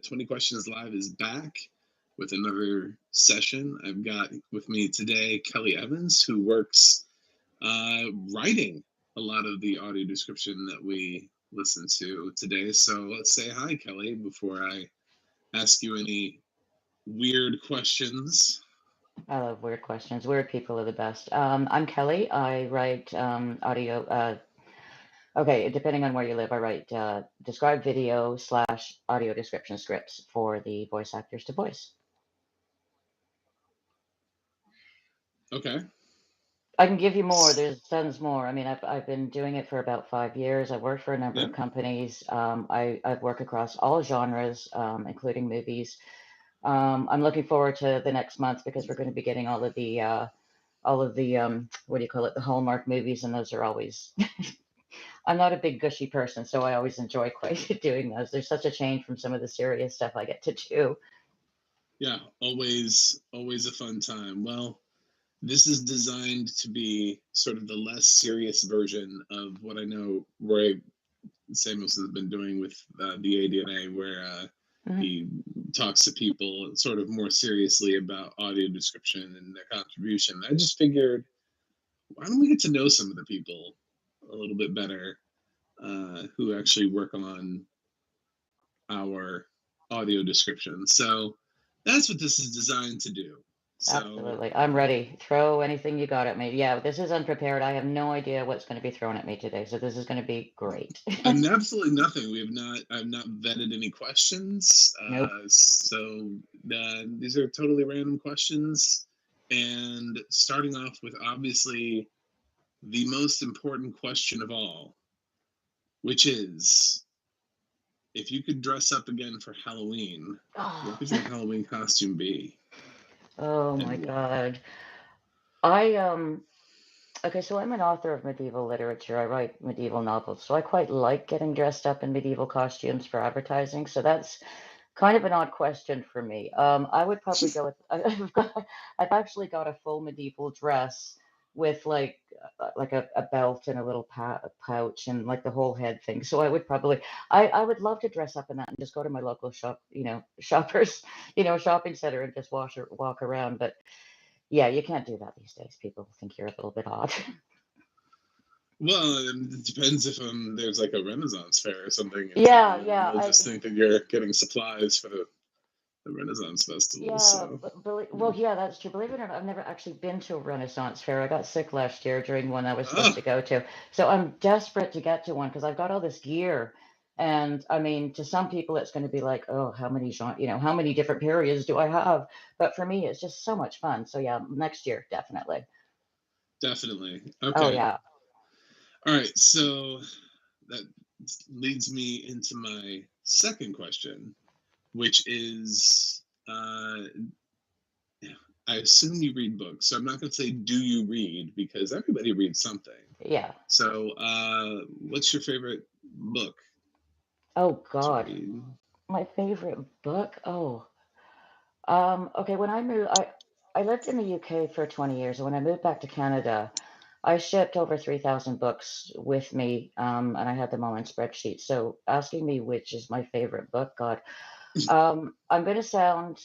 20 Questions Live is back with another session. I've got with me today Kelly Evans, who works writing a lot of the audio description that we listen to today. So let's say hi, Kelly, before I ask you any weird questions. I love weird questions. Weird people are the best. I'm Kelly. I write audio. Okay, depending on where you live, I write described video slash audio description scripts for the voice actors to voice. Okay. I can give you more. There's tons more. I mean, I've been doing it for about 5 years. I've worked for a number Yeah. of companies. I've worked across all genres, including movies. I'm looking forward to the next month because we're going to be getting all of the what do you call it, the Hallmark movies, and those are always. I'm not a big gushy person, so I always enjoy quite doing those. There's such a change from some of the serious stuff I get to do. Yeah, always a fun time. Well, this is designed to be sort of the less serious version of what I know Roy Samuelson has been doing with the ADNA, where Mhm. he talks to people sort of more seriously about audio description and their contribution. I just figured, why don't we get to know some of the people a little bit better who actually work on our audio description? So that's what this is designed to do. So Absolutely. I'm ready. Throw anything you got at me. Yeah, this is unprepared. I have no idea what's going to be thrown at me today, so this is going to be great. I'm absolutely nothing. I've not vetted any questions. Nope. These are totally random questions. And starting off with obviously the most important question of all, which is if you could dress up again for Halloween, what Oh, would your Halloween costume be oh my and why? God. I Okay, so I'm an author of medieval literature. I write medieval novels, so I quite like getting dressed up in medieval costumes for advertising. So that's kind of an odd question for me. I would probably go with I've actually got a full medieval dress with like a belt and a little pouch and like the whole head thing. So I would love to dress up in that and just go to my local shop, shoppers, shopping center and just walk around. But yeah, you can't do that these days. People think you're a little bit odd. Well, it depends if there's like a Renaissance fair or something in Yeah, town, and yeah, they'll just think that you're getting supplies for the Renaissance festival. yeah, So, well, yeah, that's true. Believe it or not, I've never actually been to a Renaissance fair. I got sick last year during one I was supposed oh, to go to. So I'm desperate to get to one because I've got all this gear. And I mean, to some people, it's going to be like, oh, how many different periods do I have? But for me, it's just so much fun. So yeah, next year, definitely. definitely. Oh Okay. yeah. All right. So that leads me into my second question, which is I assume you read books. So I'm not going to say, do you read? Because everybody reads something. Yeah. So, what's your favorite book Oh to God, read? my favorite book. Oh, okay. When I moved, I lived in the UK for 20 years, and when I moved back to Canada, I shipped over 3,000 books with me, and I had them all in spreadsheets. So asking me which is my favorite book, God, um, I'm gonna sound,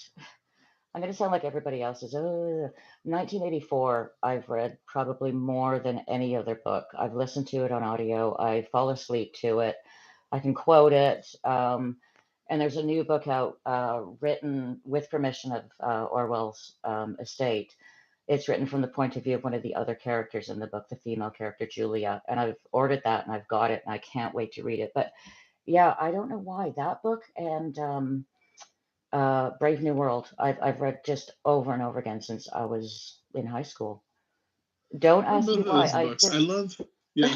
I'm gonna sound like everybody else's. 1984, I've read probably more than any other book. I've listened to it on audio. I fall asleep to it. I can quote it. And there's a new book out, written with permission of Orwell's estate. It's written from the point of view of one of the other characters in the book, the female character Julia. And I've ordered that and I've got it and I can't wait to read it. But yeah, I don't know why that book and Brave New World I've read just over and over again since I was in high school. Don't Or ask both me of why. those I books. I just love, yeah,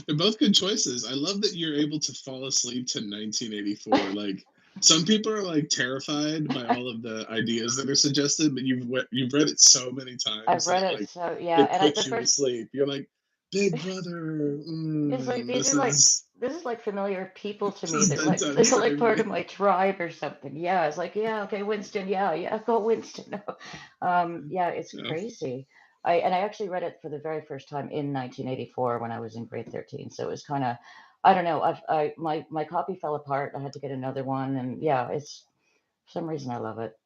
they're both good choices. I love that you're able to fall asleep to 1984. Like some people are like terrified by all of the ideas that are suggested, but you've read it so many I've times read that it like so yeah, it and the puts you to first sleep. You're like, Big Brother, it's like this is this is like familiar people to this me. is They're like bedtime they're like part story. of my tribe or something. Yeah, it's like yeah, okay, Winston. Yeah, yeah, go Winston. Yeah, it's Yeah. crazy. I actually read it for the very first time in 1984 when I was in grade 13. So it was kind of I don't know. My copy fell apart. I had to get another one, and yeah, it's for some reason I love it.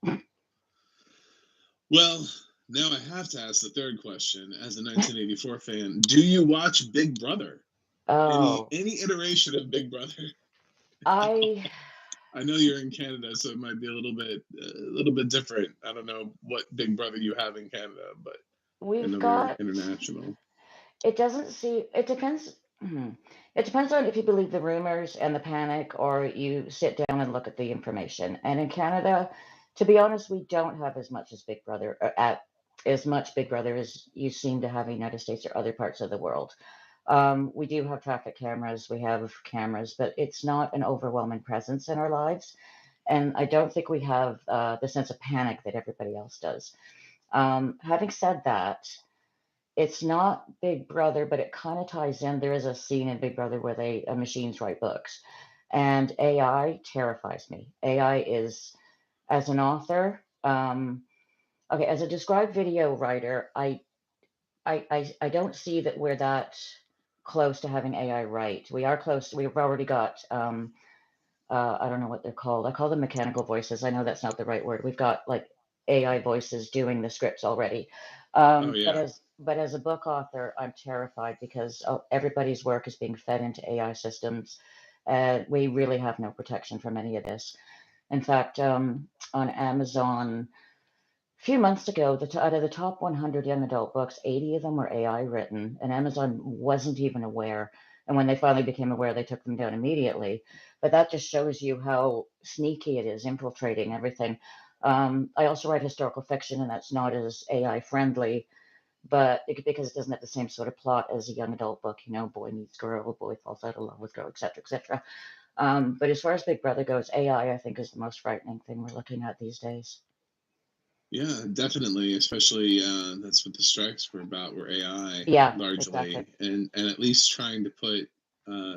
Well, now I have to ask the third question. As a 1984 fan, do you watch Big Brother? Oh, Any iteration of Big Brother? I I know you're in Canada, so it might be a little bit different. I don't know what Big Brother you have in Canada, but I we've know they're got. international. It doesn't see. It depends. It depends on if you believe the rumors and the panic, or you sit down and look at the information. And in Canada, to be honest, we don't have as much as Big Brother, at as much Big Brother as you seem to have in the United States or other parts of the world. We do have traffic cameras, we have cameras, but it's not an overwhelming presence in our lives. And I don't think we have the sense of panic that everybody else does. Having said that, it's not Big Brother, but it kind of ties in. There is a scene in Big Brother where machines write books, and AI terrifies me. AI is, as an author, okay, as a described video writer, I don't see that we're that close to having AI write. We are close. We've already got I don't know what they're called. I call them mechanical voices. I know that's not the right word. We've got like AI voices doing the scripts already. Oh yeah, But as a book author, I'm terrified because everybody's work is being fed into AI systems. We really have no protection from any of this. In fact, on Amazon a few months ago, out of the top 100 young adult books, 80 of them were AI written, and Amazon wasn't even aware. And when they finally became aware, they took them down immediately. But that just shows you how sneaky it is, infiltrating everything. I also write historical fiction, and that's not as AI friendly, but because it doesn't have the same sort of plot as a young adult book, boy meets girl, boy falls out of love with girl, etc., etc. But as far as Big Brother goes, AI, I think, is the most frightening thing we're looking at these days. yeah, definitely. Especially that's what the strikes were about, were AI Yeah, exactly. largely, and at least trying to put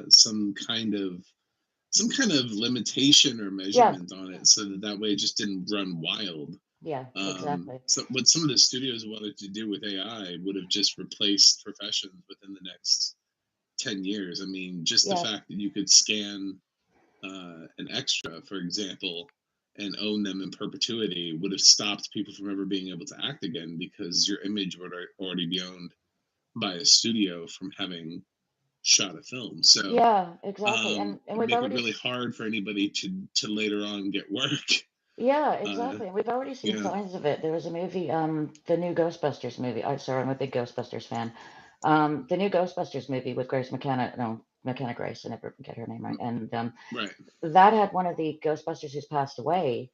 some kind of limitation or Yeah, measurement on it, so that way it just didn't run wild. yeah, exactly. So what some of the studios wanted to do with AI would have just replaced professions within the next 10 years. I mean, just the Yeah, fact that you could scan an extra, for example, and own them in perpetuity would have stopped people from ever being able to act again, because your image would already be owned by a studio from having shot a film. So yeah, exactly. And it'd we've make it already really hard for anybody to later on get work. yeah, Uh, exactly. And we've already seen yeah, signs of it. There was a movie, the new Ghostbusters movie. I'm sorry, I'm a big Ghostbusters fan. The new Ghostbusters movie with Grace McKenna, no, McKenna Grace, I never get her name right. And right. that had one of the Ghostbusters who's passed away,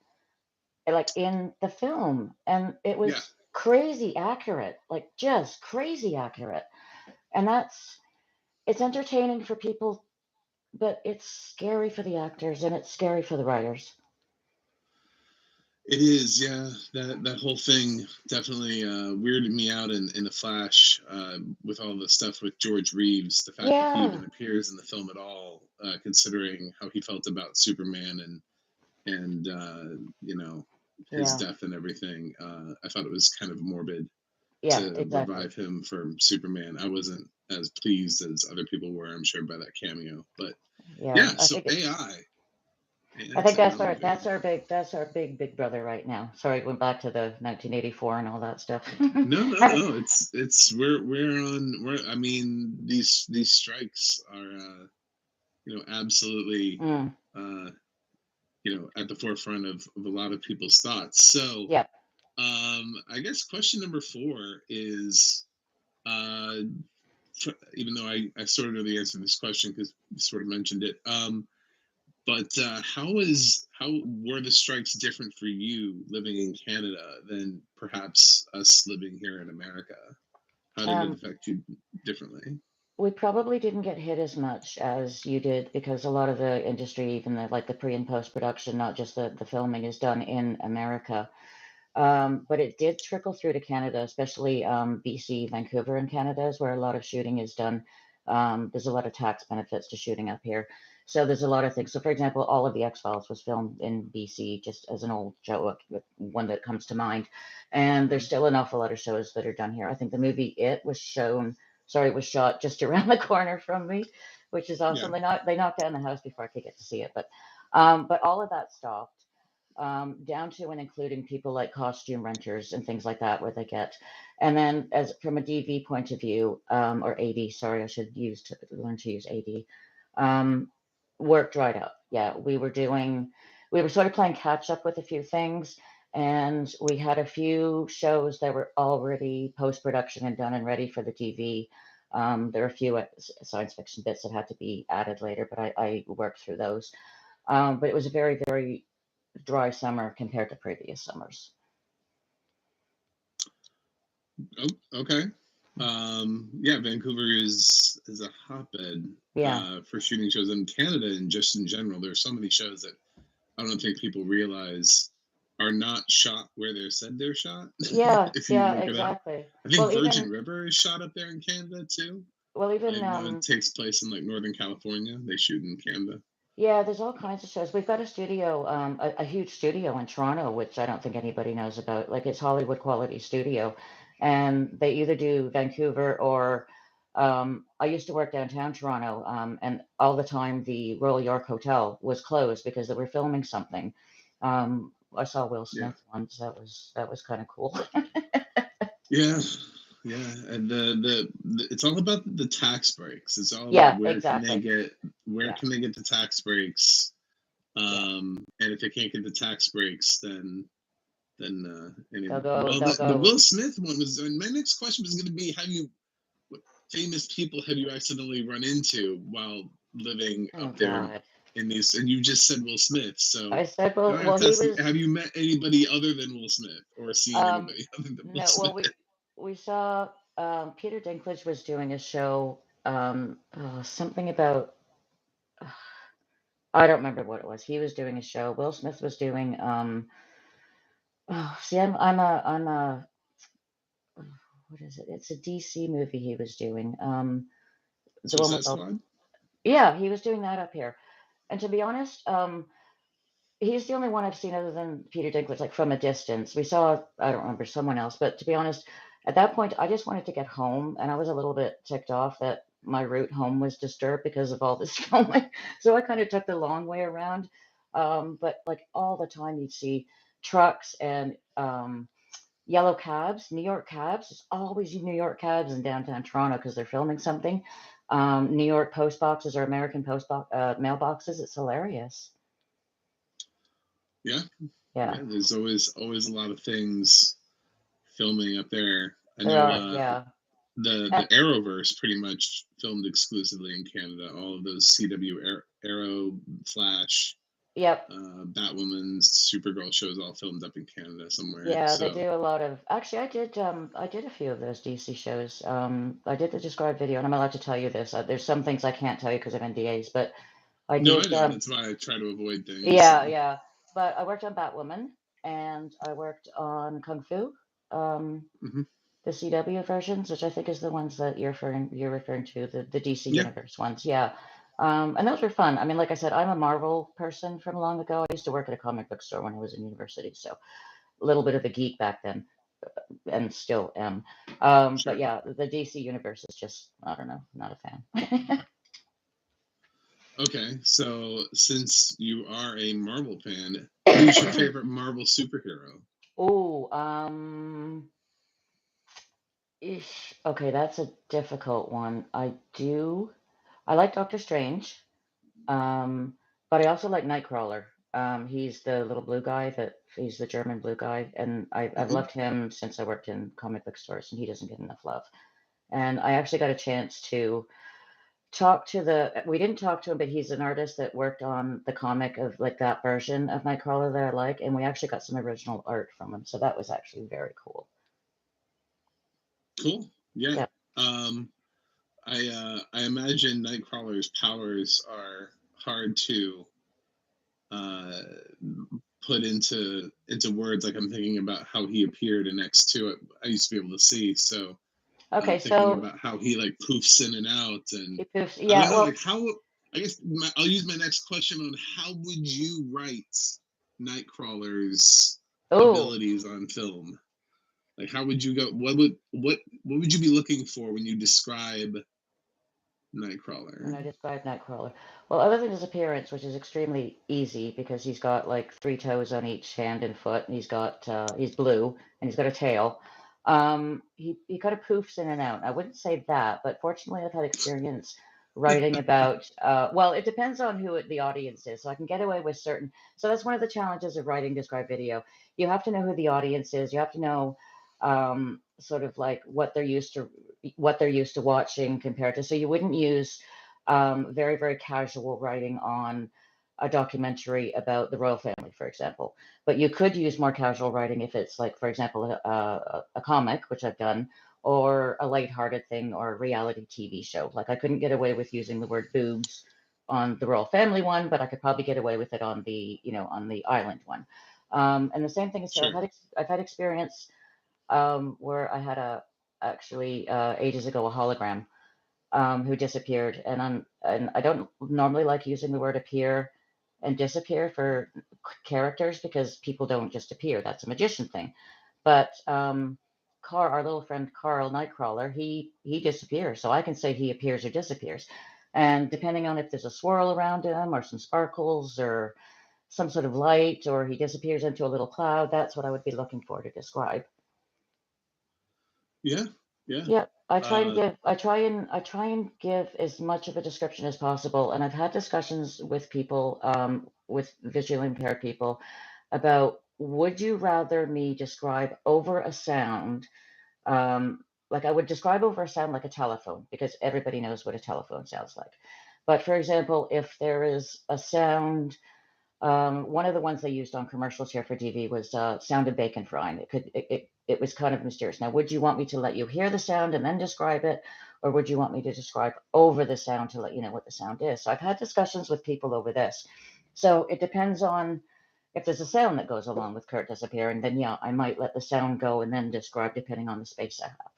like in the film, and it Yeah, was crazy accurate, like just crazy accurate. And it's entertaining for people, but it's scary for the actors and it's scary for the writers. it is. Yeah, that whole thing definitely weirded me out in the Flash, with all the stuff with George Reeves. The fact that he Yeah, even appears in the film at all, considering how he felt about Superman and his yeah, death and everything. I thought it was kind of morbid yeah, to exactly. revive him from Superman. I wasn't as pleased as other people were, I'm sure, by that cameo. But Yeah, yeah, so I AI think technology. that's our big brother right now. Sorry, went back to the 1984 and all that stuff. No, no, Having, no. It's we're. I mean, these strikes are absolutely mm, uh, at the forefront of a lot of people's thoughts. So yep. I guess question number four is, uh, even though I sort of know the answer to this question because you sort of mentioned it. But how were the strikes different for you living in Canada than perhaps us living here in America? How did it Um, affect you differently? we probably didn't get hit as much as you did because a lot of the industry, even the pre and post production, not just the filming, is done in America. But it did trickle through to Canada, especially BC, Vancouver, and Canada is where a lot of shooting is done. There's a lot of tax benefits to shooting up here. So there's a lot of things. So, for example, all of the X Files was filmed in BC, just as an old joke, one that comes to mind. And there's still an awful lot of shows that are done here. I think the movie It was shown, sorry, it was shot just around the corner from me. which is Yeah. awesome. They knocked down the house before I could get to see it, but all of that stopped, down to and including people like costume renters and things like that, where they get. And then, as from a DV point of view, or AD, sorry, I should learn to use AD. Um, Work dried up. Yeah, we were sort of playing catch up with a few things, and we had a few shows that were already post production and done and ready for the DV. There were a few science fiction bits that had to be added later, but I worked through those. But it was a very, very dry summer compared to previous summers. Oh, okay. Yeah, Vancouver is a hotbed Yeah, for shooting shows in Canada, and just in general. There are so many shows that I don't think people realize are not shot where they're said they're shot. yeah, If you yeah, look it up, exactly. I think Well, Virgin even River is shot up there in Canada too, well, even and one takes place in like Northern California. They shoot in Canada. yeah, there's all kinds of shows. We've got a studio, a huge studio in Toronto, which I don't think anybody knows about. Like it's Hollywood quality studio, and they either do Vancouver or I used to work downtown Toronto, and all the time the Royal York Hotel was closed because they were filming something. I saw Will Yeah, Smith once. That was kind of cool. yeah, yeah. And it's all about the tax breaks. It's all about Yeah, they exactly. get where Yeah, can they get the tax breaks. yeah. And if they can't get the tax breaks, then They'll anyway. go. Well, They'll the go. Will Smith one was. And my next question was going to be, what famous people have you accidentally run into while living Oh up there God. in these? And you just said Will Smith, so I said, now well, I have well, to he ask you: was. have you met anybody other than Will Smith, or seen Um, anybody other than Will no, well, Smith? we saw Peter Dinklage was doing a show, something about I don't remember what it was. He was doing a show. Will Smith was doing oh, see, I'm a what is it? It's a DC movie he was doing. The one Suicide with all Squad. yeah, he was doing that up here. And to be honest, he's the only one I've seen other than Peter Dinklage, like from a distance. We saw, I don't remember someone else, but to be honest, at that point, I just wanted to get home, and I was a little bit ticked off that my route home was disturbed because of all this filming. So I kind of took the long way around. But like all the time, you'd see trucks and yellow cabs, New York cabs. It's always New York cabs in downtown Toronto because they're filming something. New York post boxes or American mailboxes. It's hilarious. Yeah, Yeah, yeah. There's always a lot of things filming up there. I there know are. Yeah. the Arrowverse pretty much filmed exclusively in Canada. All of those CW Arrow, Flash, Yep. Batwoman, Supergirl shows all filmed up in Canada somewhere. Yeah, they So do a lot of actually I did a few of those DC shows. I did the described video, and I'm allowed to tell you this. There's some things I can't tell you because of NDAs, but I no, I did know that's why I try to avoid things. yeah, yeah. But I worked on Batwoman and I worked on Kung Fu, um, Hmm. the CW versions, which I think is the ones that you're referring to, the DC Yeah, Universe ones. Yeah. And those were fun. I mean, like I said, I'm a Marvel person from long ago. I used to work at a comic book store when I was in university, so a little bit of a geek back then, and still am. But sure. yeah, the DC universe is just, I don't know, not a fan. Okay, so since you are a Marvel fan, who's your favorite Marvel superhero? Oh, okay, that's a difficult one. I like Doctor Strange, um, but I also like Nightcrawler. He's the little blue guy he's the German blue guy, and I've Hmm. loved him since I worked in comic book stores, and he doesn't get enough love. And I actually got a chance to we didn't talk to him, but he's an artist that worked on the comic of like that version of Nightcrawler that I like, and we actually got some original art from him, so that was actually very cool. Cool. Yeah. Yeah. Um, I imagine Nightcrawler's powers are hard to uh, put into words. Like I'm thinking about how he appeared in X2. I used to be able to see, so Okay, thinking so about how he like poofs in and out, and he poofs. I don't Yeah, know, well, like how. I guess I'll use my next question on how would you write Nightcrawler's oh, abilities on film? Like how would you go? What would you be looking for when you describe when I Nightcrawler. describe Nightcrawler. Well, other than his appearance, which is extremely easy because he's got like three toes on each hand and foot, and he's blue and he's got a tail. He kind of poofs in and out. I wouldn't say that, but fortunately, I've had experience writing about. Well, it depends on the audience is. So I can get away with certain. So that's one of the challenges of writing described video. You have to know who the audience is. You have to know sort of like what they're used to watching compared to. So you wouldn't use very, very casual writing on a documentary about the royal family, for example. But you could use more casual writing if it's like, for example, a comic, which I've done, or a lighthearted thing, or a reality TV show. Like I couldn't get away with using the word boobs on the royal family one, but I could probably get away with it on the island one. And the same thing is true. Sure. I've had experience where I had actually ages ago a hologram who disappeared, and I don't normally like using the word appear and disappear for characters because people don't just appear. That's a magician thing. But Carl, our little friend Carl Nightcrawler, he disappears, so I can say he appears or disappears. And depending on if there's a swirl around him or some sparkles or some sort of light or he disappears into a little cloud, that's what I would be looking for to describe. Yeah. Yeah. Yeah, Uh, I try and give as much of a description as possible. And I've had discussions with people, with visually impaired people, about would you rather me describe over a sound, like I would describe over a sound like a telephone, because everybody knows what a telephone sounds like. But for example, if there is a sound, one of the ones they used on commercials here for DV was sound of bacon frying. It was kind of mysterious. Now, would you want me to let you hear the sound and then describe it, or would you want me to describe over the sound to let you know what the sound is? So I've had discussions with people over this. So it depends on if there's a sound that goes along with Kurt disappearing, then yeah, I might let the sound go and then describe depending on the space I have.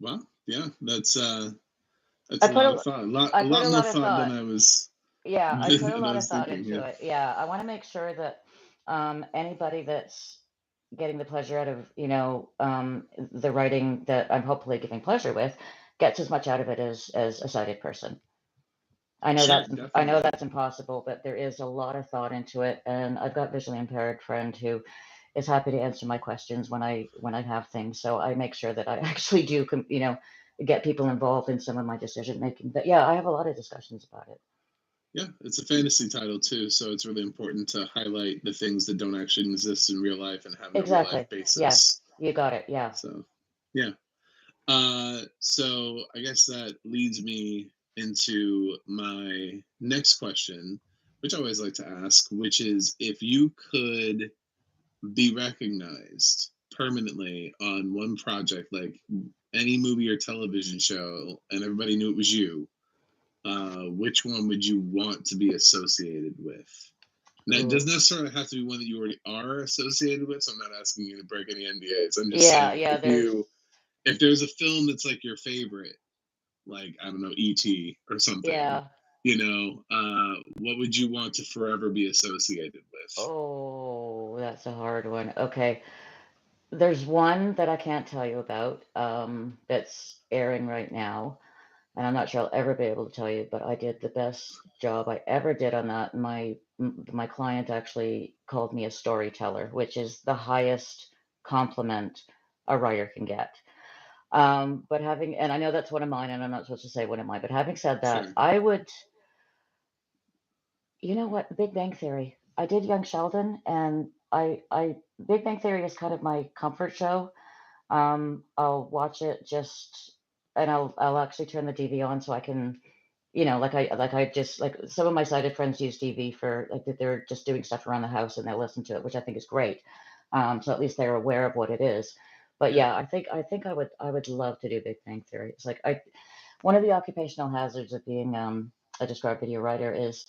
well, yeah, that's I a put lot of a thought. I A put lot a more lot of thought than thought. I was Yeah, I put a than I lot of was thought thinking. into Yeah. it. Yeah, I want to make sure that anybody that's getting the pleasure out of, the writing that I'm hopefully giving pleasure with gets as much out of it as a sighted person. Sure. I know Definitely. that's impossible, but there is a lot of thought into it, and I've got visually impaired friend who is happy to answer my questions when I have things. So I make sure that I actually do, get people involved in some of my decision making. But yeah, I have a lot of discussions about it. Yeah, it's a fantasy title too, so it's really important to highlight the things that don't actually exist in real life and have a real life Exactly. Yes, basis. you got it. Yeah. So, yeah. So I guess that leads me into my next question, which I always like to ask, which is if you could be recognized permanently on one project, like any movie or television show, and everybody knew it was you, which one would you want to be associated with? Now, it Ooh. doesn't necessarily have to be one that you already are associated with. So I'm not asking you to break any NDAs. I'm just Yeah, saying yeah, there's if there's a film that's like your favorite, like I don't know, E.T. or something, yeah. what would you want to forever be associated with? Oh, that's a hard one. Okay. There's one that I can't tell you about, that's airing right now, and I'm not sure I'll ever be able to tell you, but I did the best job I ever did on that. My client actually called me a storyteller, which is the highest compliment a writer can get. And I know that's one of mine, and I'm not supposed to say one of mine, but having said that, Sure. I would, you know what, Big Bang Theory. I did Young Sheldon, and Big Bang Theory is kind of my comfort show. I'll watch it and I'll actually turn the TV on so I can, like I just like some of my sighted friends use TV for like that they're just doing stuff around the house and they'll listen to it, which I think is great. So at least they're aware of what it is. But Yeah. yeah, I think I would love to do Big Bang Theory. It's like I one of the occupational hazards of being a described video writer is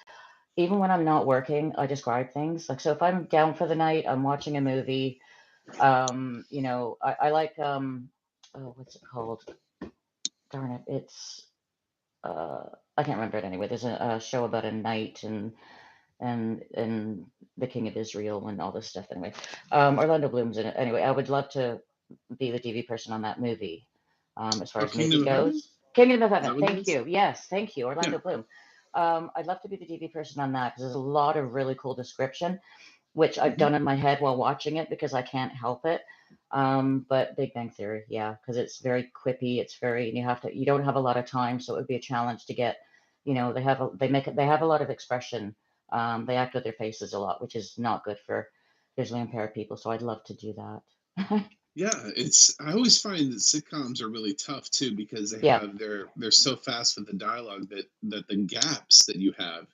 even when I'm not working, I describe things. Like so if I'm down for the night, I'm watching a movie, I like oh, what's it called? Darn it, it's uh, I can't remember it anyway. There's a show about a knight and the King of Israel and all this stuff. Anyway, Orlando Bloom's in it. Anyway, I would love to be the DV person on that movie. as far Oh, as movie Kingdom of Heaven? goes. Kingdom of Is Heaven. that what it Thank is? you. Yes, thank you, Yeah. Orlando Bloom. I'd love to be the DB person on that because there's a lot of really cool description, which I've Hmm. done in my head while watching it because I can't help it. But Big Bang Theory, yeah, because it's very quippy. It's very, and you don't have a lot of time, so it would be a challenge to get. They have a lot of expression. They act with their faces a lot, which is not good for visually impaired people. So I'd love to do that. Yeah, it's I always find that sitcoms are really tough too because Yeah, they're so fast with the dialogue that the gaps that you have,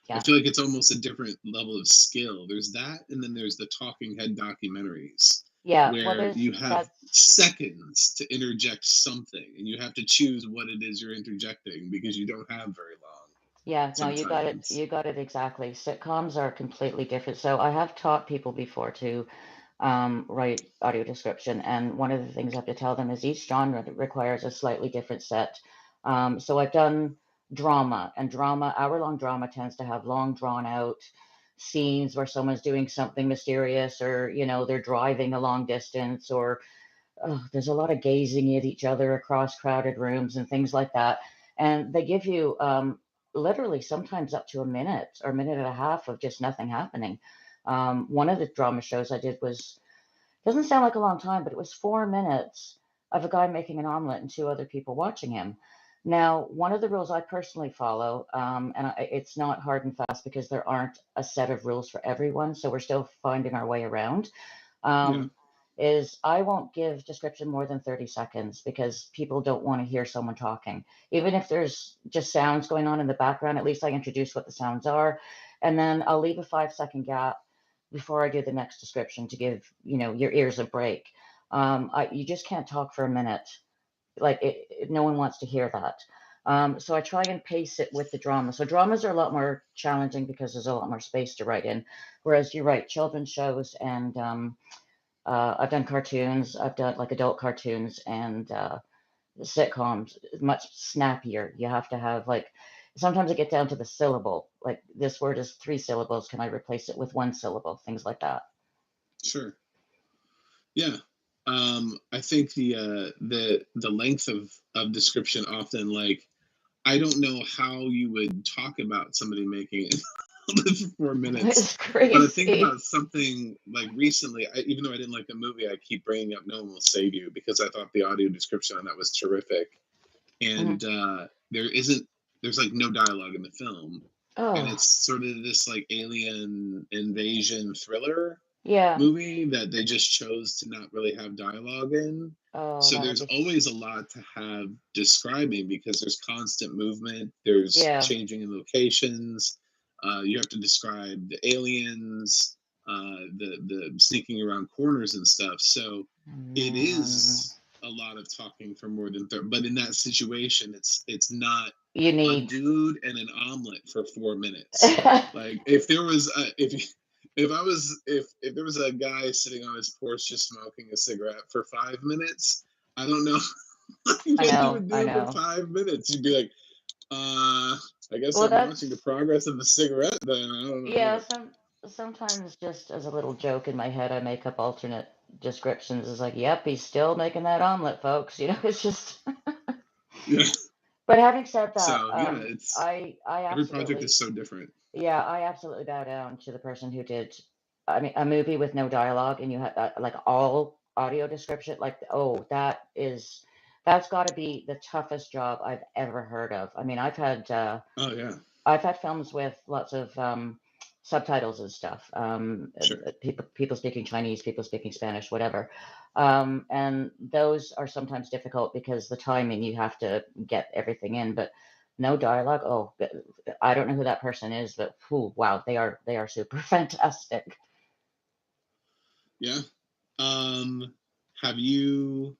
I yeah, feel like it's almost a different level of skill. There's that, and then there's the talking head documentaries yeah. Well, where there's you have that's seconds to interject something, and you have to choose what it is you're interjecting because you don't have very long Yeah, no, you got it. sometimes. You got it exactly. Sitcoms are completely different. So I have taught people before to write audio description, and one of the things I have to tell them is each genre requires a slightly different set. So I've done drama, and hour-long drama tends to have long, drawn-out scenes where someone's doing something mysterious, or they're driving a long distance, or there's a lot of gazing at each other across crowded rooms and things like that. And they give you literally sometimes up to a minute or a minute and a half of just nothing happening. One of the drama shows I did was, doesn't sound like a long time, but it was 4 minutes of a guy making an omelet and two other people watching him. Now, one of the rules I personally follow, it's not hard and fast because there aren't a set of rules for everyone, so we're still finding our way around. Yeah, Um, is I won't give description more than 30 seconds because people don't want to hear someone talking. Even if there's just sounds going on in the background, at least I introduce what the sounds are. And then I'll leave a 5 second gap before I do the next description to give, your ears a break. You just can't talk for a minute. Like no one wants to hear that. So I try and pace it with the drama. So dramas are a lot more challenging because there's a lot more space to write in. Whereas you write children's shows and I've done cartoons. I've done like adult cartoons and sitcoms. Much snappier. You have to have like. Sometimes I get down to the syllable. Like this word is 3 syllables. Can I replace it with 1 syllable? Things like that. sure. Yeah. I think the length of description often, like, I don't know how you would talk about somebody making it for 4 minutes. It's But I think crazy. about something like recently, even though I didn't like the movie, I keep bringing up No One Will Save You because I thought the audio description on that was terrific. Mhm. And there's like no dialogue in the film. And Oh, it's sort of this like alien invasion thriller yeah. movie that they just chose to not really have dialogue in. Oh, So that would there's be. always a lot to have describing because there's constant movement, there's Yeah. changing in locations. You have to describe the aliens, the sneaking around corners and stuff. So it Man. is a lot of talking for more than 30. But in that situation, it's not You a need. dude and an omelet for 4 minutes. Like if there was a guy sitting on his porch just smoking a cigarette for 5 minutes, I don't know I what you know. would I do for know. 5 minutes. You'd be like, I guess Well, I'm watching the that's. progress of the cigarette. Then I don't know. Yeah. Sometimes just as a little joke in my head, I make up alternate descriptions. It's like, yep, he's still making that omelet, folks. It's just. Yeah. But having said that, So yeah, it's I every project absolutely, is so different. yeah, I absolutely bow down to the person who did. I mean, a movie with no dialogue and you have like all audio description. Like, oh, that's got to be the toughest job I've ever heard of. I mean, Oh yeah, I've had films with lots of subtitles and stuff. sure. People speaking Chinese, people speaking Spanish, whatever. And those are sometimes difficult because the timing you have to get everything in. But no dialogue. Oh, I don't know who that person is, but whew, wow, they are super fantastic. Yeah. Um, have you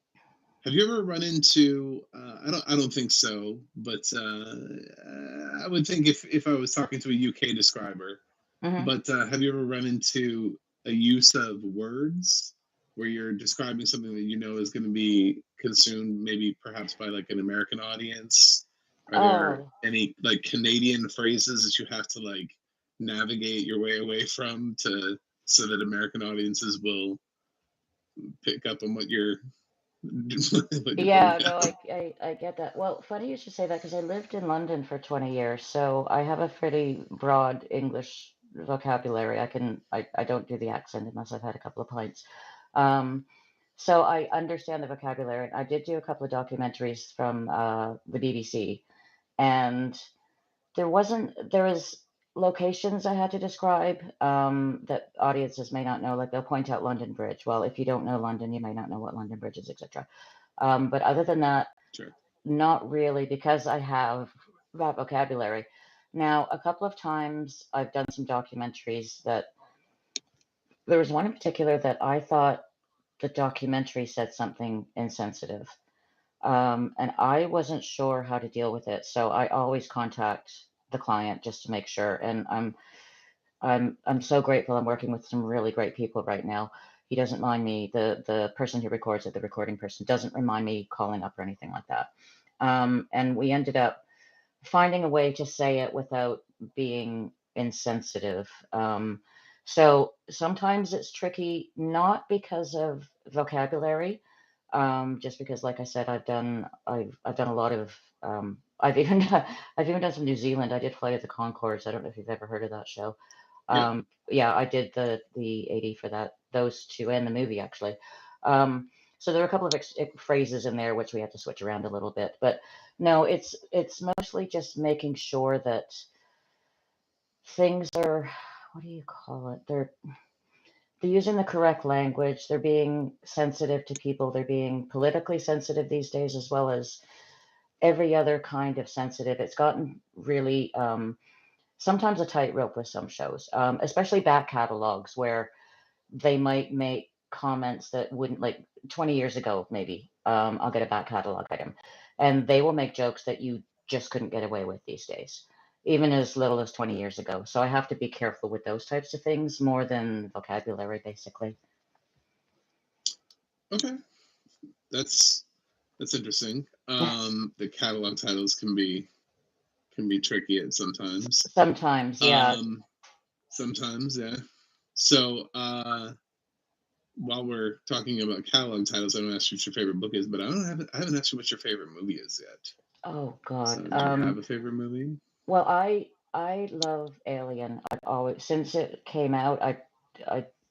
Have you ever run into? I don't think so, but I would think if I was talking to a UK describer. Hmm. But have you ever run into a use of words where you're describing something that you know is going to be consumed, maybe perhaps by like an American audience? Are there Oh, any like Canadian phrases that you have to like navigate your way away from to so that American audiences will pick up on what you're But Yeah, yeah. no, I get that. Well, funny you should say that because I lived in London for 20 years, so I have a pretty broad English vocabulary. I don't do the accent unless I've had a couple of pints. Um, so I understand the vocabulary. I did do a couple of documentaries from the BBC, and there was locations I had to describe that audiences may not know. Like they'll point out London Bridge. Well, if you don't know London, you may not know what London Bridge is, etc. But other than that, Sure. not really, because I have that vocabulary. Now, a couple of times I've done some documentaries that there was one in particular that I thought the documentary said something insensitive. And I wasn't sure how to deal with it. So I always contact the client just to make sure. And I'm so grateful. I'm working with some really great people right now. He doesn't mind me. The person who records it, the recording person, doesn't remind me calling up or anything like that. And we ended up finding a way to say it without being insensitive. So sometimes it's tricky, not because of vocabulary, just because, like I said, I've done a lot of I've even I've even done some New Zealand. I did Flight of the Conchords. I don't know if you've ever heard of that show. Yeah. Yeah, I did the 80 for that, those two, and the movie actually. Um, so there were a couple of phrases in there which we had to switch around a little bit, but no, it's mostly just making sure that things are, what do you call it? They're using the correct language. They're being sensitive to people. They're being politically sensitive these days, as well as every other kind of sensitive. It's gotten really sometimes a tightrope with some shows, especially back catalogs where they might make comments that wouldn't, like 20 years ago, maybe. I'll get a back catalog item, and they will make jokes that you just couldn't get away with these days, even as little as 20 years ago. So I have to be careful with those types of things more than vocabulary, basically. Okay. That's that's interesting. The catalog titles can be tricky at sometimes. Sometimes, yeah. Um, Sometimes, yeah. So, while we're talking about catalog titles, I'm gonna ask you what your favorite book is, but I haven't asked you what your favorite movie is yet. Oh So, God. do you have a favorite movie? Well, I love Alien. I've always, since it came out, I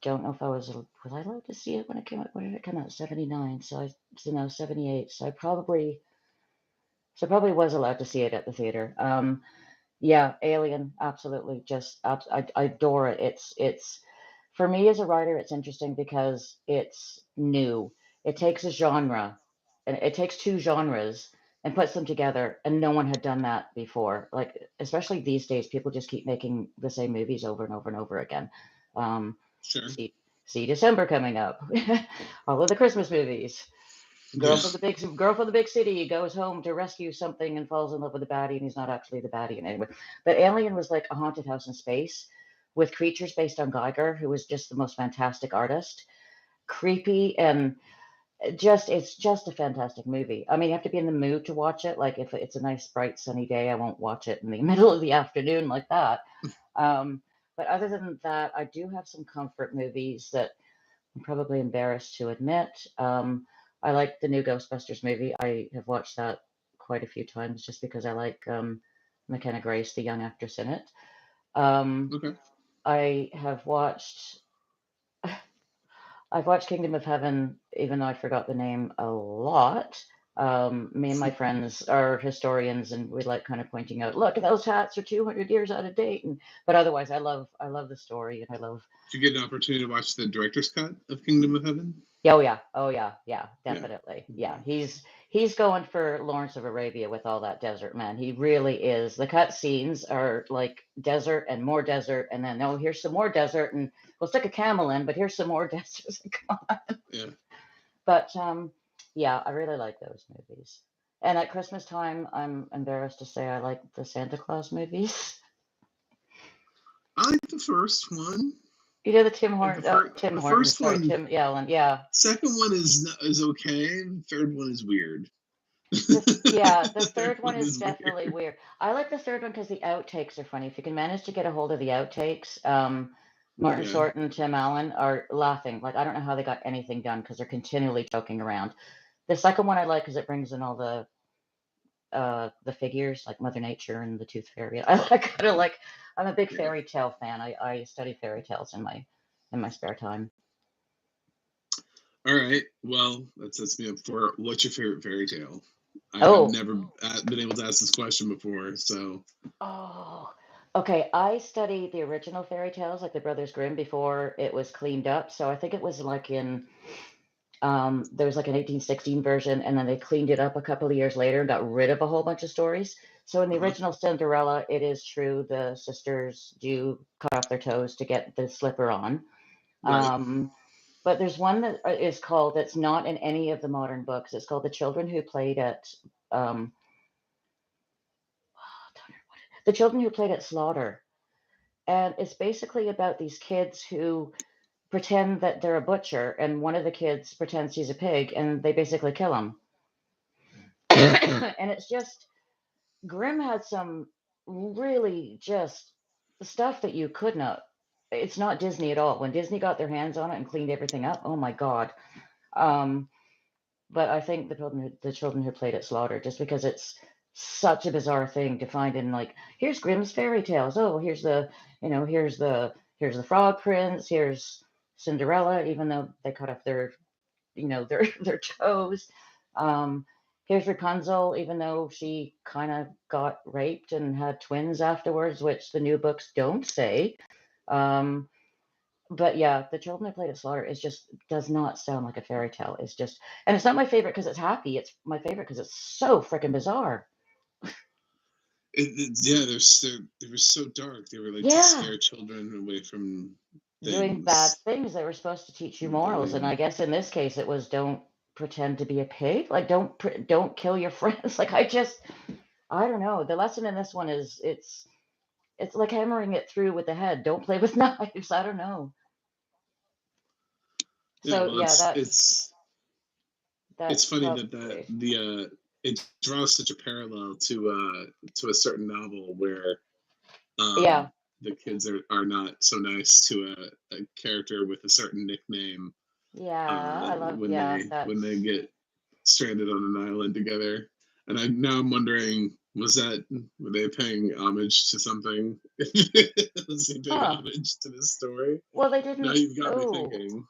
don't know if was I allowed to see it when it came out? When did it come out? 79. So now 78. So I probably was allowed to see it at the theater. Yeah, Alien, absolutely. Just I adore it. It's for me as a writer, it's interesting because it's new. It takes a genre, and it takes two genres and puts them together, and no one had done that before. Like especially these days, people just keep making the same movies over and over and over again. Um, Sure. see, see December coming up, all of the Christmas movies. Yeah. Girl from the big city goes home to rescue something and falls in love with the baddie, and he's not actually the baddie. And anyway, but Alien was like a haunted house in space with creatures based on Geiger, who was just the most fantastic artist. Creepy and just it's just a fantastic movie. I mean, you have to be in the mood to watch it. Like if it's a nice bright sunny day, I won't watch it in the middle of the afternoon like that. Um, but other than that, I do have some comfort movies that I'm probably embarrassed to admit. I like the new Ghostbusters movie. I have watched that quite a few times just because I like McKenna Grace, the young actress in it. Um, Okay. I have watched I've watched Kingdom of Heaven, even though I forgot the name a lot. Me and my friends are historians, and we like kind of pointing out, look, those hats are 200 years out of date. But otherwise, I love the story, and I love. Did you get an opportunity to watch the director's cut of Kingdom of Heaven? Oh yeah, oh yeah, yeah, Yeah. definitely. Yeah, he's going for Lawrence of Arabia with all that desert, man. He really is. The cut scenes are like desert and more desert, and then oh, here's some more desert, and we'll stick a camel in, but here's some more desert. It's like, come on. Yeah. But yeah, I really like those movies. And at Christmas time, I'm embarrassed to say I like the Santa Claus movies. I like the first one. You know Like the Tim the Hortons, first sorry, one, Tim Allen, yeah. second one is okay. The third one is weird. Yeah, the The third third one one is is definitely weird. weird. I like the third one because the outtakes are funny. If you can manage to get a hold of the outtakes, Martin Yeah. Short and Tim Allen are laughing. Like I don't know how they got anything done because they're continually joking around. The second one I like because it brings in all the figures like Mother Nature and the Tooth Fairy. I kind of like. I'm a big Yeah. fairy tale fan. I study fairy tales in my spare time. All right. Well, that sets me up for what's your favorite fairy tale? I've Oh, never been able to ask this question before, so oh. Okay, I studied the original fairy tales, like the Brothers Grimm, before it was cleaned up. So I think it was like in there was like an 1816 version, and then they cleaned it up a couple of years later and got rid of a whole bunch of stories. So in the uh-huh. original Cinderella, it is true the sisters do cut off their toes to get the slipper on. Right. But there's one that is called that's not in any of the modern books. It's called The Children Who Played at um, The Children Who Played at Slaughter, and it's basically about these kids who pretend that they're a butcher, and one of the kids pretends he's a pig, and they basically kill him. And it's just Grimm had some really just stuff that you could not. It's not Disney at all. When Disney got their hands on it and cleaned everything up, oh my God. Um, but I think the children who played at Slaughter, just because it's such a bizarre thing to find in like, here's Grimm's fairy tales. Oh, here's here's the Frog Prince. Here's Cinderella, even though they cut off their their toes. Um, Here's Rapunzel, even though she kind of got raped and had twins afterwards, which the new books don't say. Um, but yeah, The Children Who Played at Slaughter is just does not sound like a fairy tale. It's just, and it's not my favorite because it's happy. It's my favorite because it's so freaking bizarre. Yeah, they were so dark. They were like to Yeah, scare children away from doing bad things. things. They were supposed to teach you morals, and I Rebellion. guess in this case it was don't pretend to be a pig. Like don't kill your friends. Like I don't know. The lesson in this one is it's like hammering it through with the head. Don't play with knives. I don't know. Yeah, So well, yeah, it's that's funny that probably it draws such a parallel to a certain novel where yeah, um the kids are not so nice to a character with a certain nickname yeah. I love yeah. when they That's get stranded on an island together. And I'm wondering, were they paying homage to something? Was they paying huh. homage to this story? Well, they Now didn't. you've got me Oh, thinking.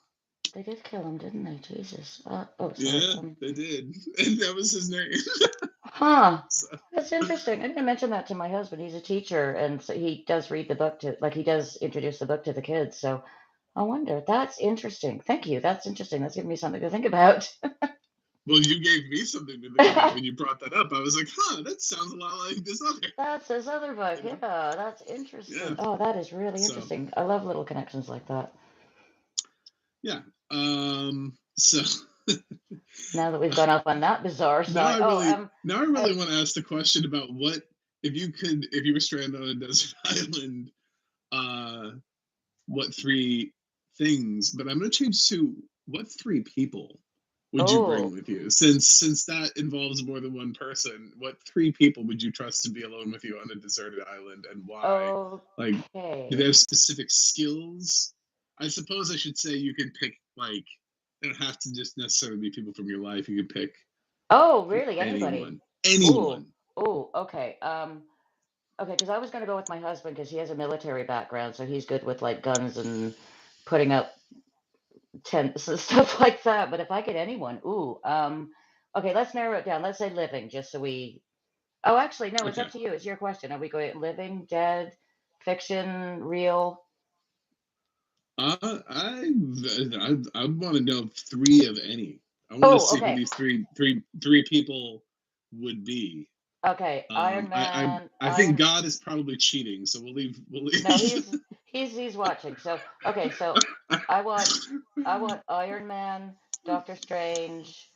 they did kill him, didn't they? Jesus. Oh, sorry. Yeah, they did, and that was his name. Huh. So, That's interesting. I didn't mention that to my husband. He's a teacher, and so he does read the book to, like, he does introduce the book to the kids. So I wonder. That's interesting. Thank you. That's interesting. That's giving me something to think about. well, you gave me something to think about when you brought that up. I was like, huh, that sounds a lot like this other. That's his other book. You Yeah, know? that's Yeah. interesting. Oh, that is really So interesting. I love little connections like that. yeah. So Now that we've gone off on that bizarre side. now I Uh, really want to ask the question about what if you were stranded on a desert island, uh, what three things? But I'm going to change to what three people would you bring oh, with you? Since that involves more than one person, what three people would you trust to be alone with you on a deserted island, and why? Like, do they okay. have specific skills? I suppose I should say you can pick like they don't have to just necessarily be people from your life. You can pick Oh, really? Anybody? anyone. Ooh, Anyone. ooh, okay. Okay, because I was gonna go with my husband because he has a military background, so he's good with like guns and putting up tents and stuff like that. But if I get anyone, okay, let's narrow it down. Let's say living, just so we. Oh, actually, no, it's Okay. up to you. It's your question. Are we going living, dead, fiction, real? I want to know three of any. I want to Oh, see who okay, these three people would be. okay. Iron I Man, I think Iron. God is probably cheating, so we'll leave. No, he's watching. So okay, so I want I want Iron Man, Doctor Strange,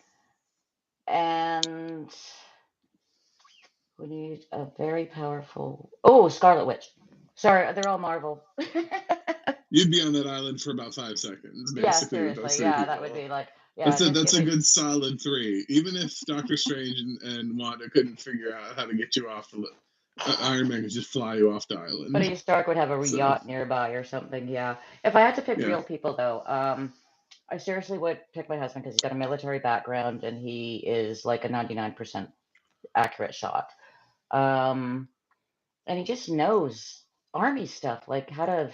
and we need a very powerful. Oh, Scarlet Witch. Sorry, they're all Marvel. You'd be on that island for about 5 seconds, Yeah, basically, with those seriously. three Yeah, that would people. be like, yeah, just That's give a me. good solid three. Even if Doctor Strange and Wanda couldn't figure out how to get you off Iron Man could just fly you off the island. Tony Stark would have a So yacht nearby or something. Yeah. If I had to pick yeah, real people though, I seriously would pick my husband because he's got a military background and he is like a 99% accurate shot. Um, and he just knows army stuff, like how to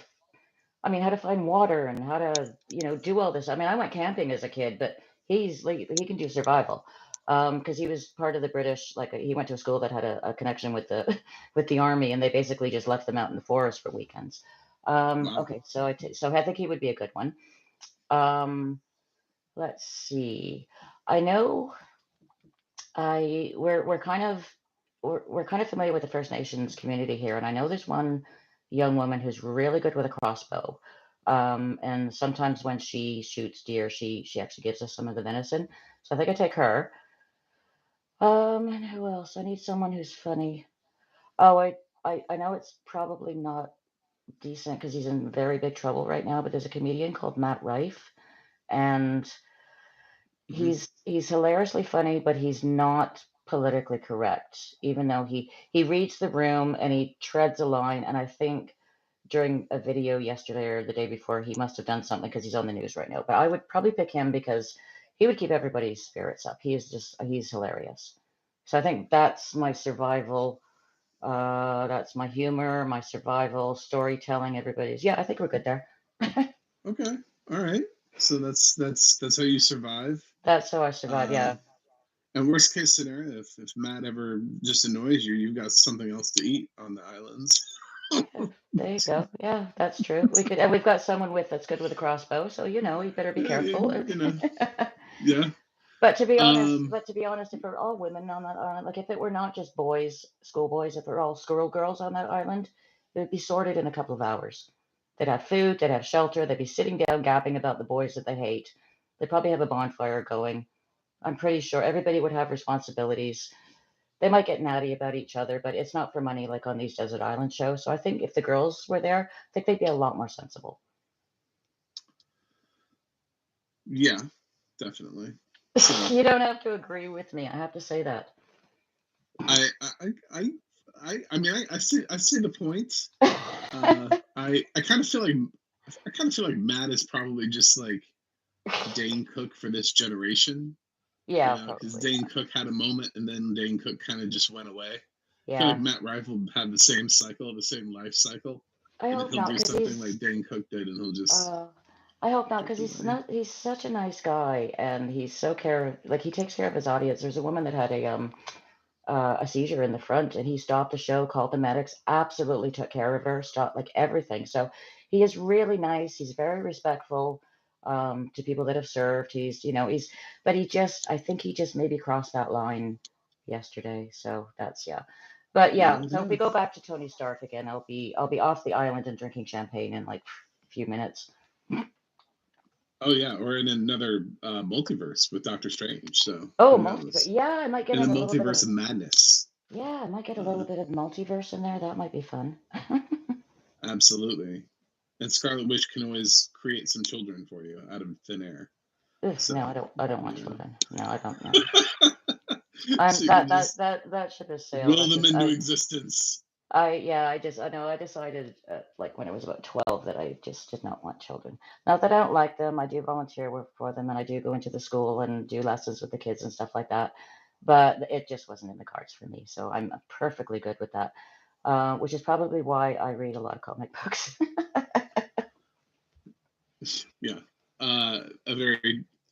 find water and how to, do all this. I mean, I went camping as a kid, but he's like, he can do survival. Because he was part of the British, like he went to a school that had a connection with the with the army, and they basically just left them out in the forest for weekends. Wow. Okay, so I think he would be a good one. Um, let's see. I know I we're kind of familiar with the First Nations community here, and I know there's one young woman who's really good with a crossbow. And sometimes when she shoots deer, she actually gives us some of the venison. So I think I take her. And who else? I need someone who's funny. Oh, I know it's probably not decent because he's in very big trouble right now, but there's a comedian called Matt Rife, and Hmm. he's hilariously funny, but he's not politically correct, even though he reads the room and he treads a line. And I think during a video yesterday or the day before, he must have done something because he's on the news right now. But I would probably pick him because he would keep everybody's spirits up. He's hilarious. So I think that's my survival. That's my humor, my survival, storytelling. Everybody's yeah. I think we're good there. Okay. All right. So that's how you survive. That's how I survive. Uh, Yeah. and worst case scenario, if Matt ever just annoys you, you've got something else to eat on the islands. Yeah, there you go. Yeah, that's true. And we've got someone with that's good with a crossbow, so you better be Yeah, careful. yeah. Um, But to be honest, if we're all women on that island, like if it were not just boys, schoolboys, if we're all squirrel girls on that island, it would be sorted in a couple of hours. They'd have food, they'd have shelter, they'd be sitting down gabbing about the boys that they hate. They'd probably have a bonfire going. I'm pretty sure everybody would have responsibilities. They might get natty about each other, but it's not for money like on these desert island shows. So I think if the girls were there, I think they'd be a lot more sensible. yeah, definitely. So You don't have to agree with me. I have to say that. I I I I mean I see the point. I kind of feel like Matt is probably just like Dane Cook for this generation, Yeah, because probably. Dane Cook had a moment and then Dane Cook kind of just went away. I feel like Yeah. Matt Rife will have the same cycle, the same life cycle, I and hope he'll not, do because something like Dane Cook did, and he'll just uh, I hope not, because drift he's away. not. He's such a nice guy, and he's so like he takes care of his audience. There's a woman that had a seizure in the front, and he stopped the show, called the medics, absolutely took care of her, stopped like everything. So he is really nice. He's very respectful to people that have served. But I think he just maybe crossed that line yesterday. So that's yeah. But yeah, so if Yeah. we go back to Tony Stark again, I'll be off the island and drinking champagne in like a few minutes. Oh yeah, or in another multiverse with Doctor Strange. So Oh, who multiverse. knows? Yeah, I might get In a in a little bit multiverse of of madness. yeah, I might get a little Uh, bit of multiverse in there. That might be fun. absolutely. And Scarlet Witch can always create some children for you out of thin air. Ugh, no, I So don't. I don't want yeah. children. No, I don't know. I'm So you can just that ship has sailed. will them into existence. I know. I decided, like when I was about 12, that I just did not want children. Not that I don't like them. I do volunteer work for them, and I do go into the school and do lessons with the kids and stuff like that. But it just wasn't in the cards for me. So I'm perfectly good with that. Which is probably why I read a lot of comic books. Yeah. A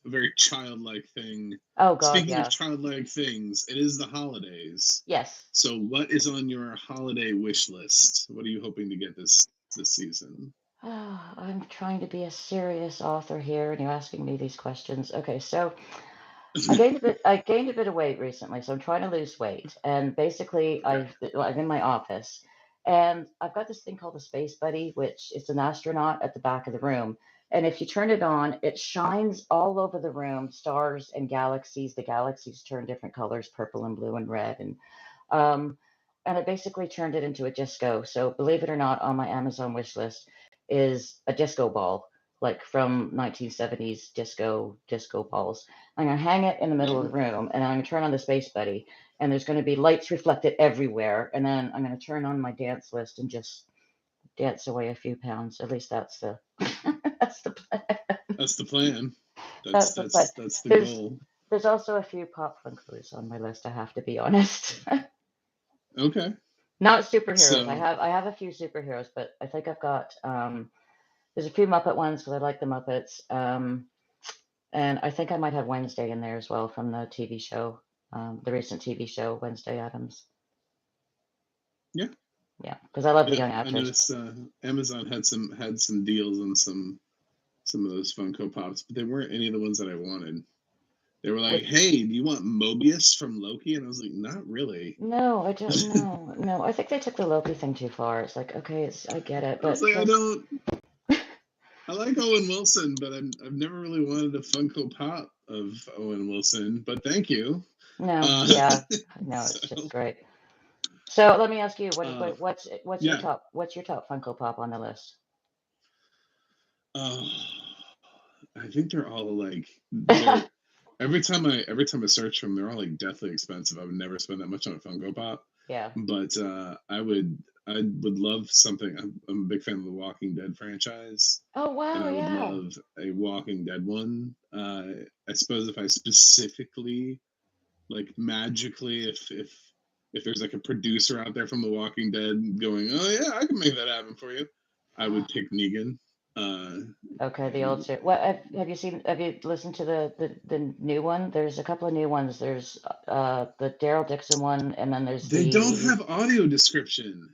very childlike thing. Oh God, Speaking of yeah. childlike things, it is the holidays. Yes. So what is on your holiday wish list? What are you hoping to get this season? I'm trying to be a serious author here, and you're asking me these questions. Okay, so I gained a bit of weight recently, so I'm trying to lose weight. And basically, Okay. I'm in my office, and I've got this thing called the Space Buddy, which is an astronaut at the back of the room. And if you turn it on, it shines all over the room, stars and galaxies. The galaxies turn different colors, purple and blue and red, um, and it basically turned it into a disco. So believe it or not, on my Amazon wish list is a disco ball, like from 1970s disco balls. I'm gonna hang it in the middle of the Oh, room, and I'm gonna turn on the Space Buddy, and there's gonna be lights reflected everywhere. And then I'm gonna turn on my dance list and just dance away a few pounds. At least that's the that's the plan. that's the plan. That's But that's the there's goal. there's also a few pop Funkos on my list, I have to be honest. Okay. Not superheroes. So, I have a few superheroes, but I think I've got there's a few Muppet ones because I like the Muppets. And I think I might have Wednesday in there as well from the TV show, the recent TV show, Wednesday Addams. yeah. Yeah, because I love the Yeah, young I actors. noticed Amazon had some deals on some of those Funko Pops, but they weren't any of the ones that I wanted. They were like, With "Hey, do you want Mobius from Loki?" And I was like, "Not really." no, I don't know. No, I think they took the Loki thing too far. It's like, okay, I get it, I was but like, "I just don't. I like Owen Wilson, but I've never really wanted a Funko Pop of Owen Wilson. But thank you." no, Uh, yeah, no, it's just so, great. So let me ask you, uh, yeah. what's your top Funko Pop on the list? Uh, I think they're all like they're every time I search for them, they're all like deathly expensive. I would never spend that much on a Funko Pop, Yeah. but I would love something. I'm a big fan of the Walking Dead franchise, Oh and wow, I would yeah. love a Walking Dead one. I suppose if I specifically like magically if there's like a producer out there from The Walking Dead going, oh yeah, I can make that happen for you, I would pick Negan. Uh, Okay, the old and series. What have you seen? Have you listened to the new one? There's a couple of new ones. There's the Daryl Dixon one, and then there's they don't the have audio description.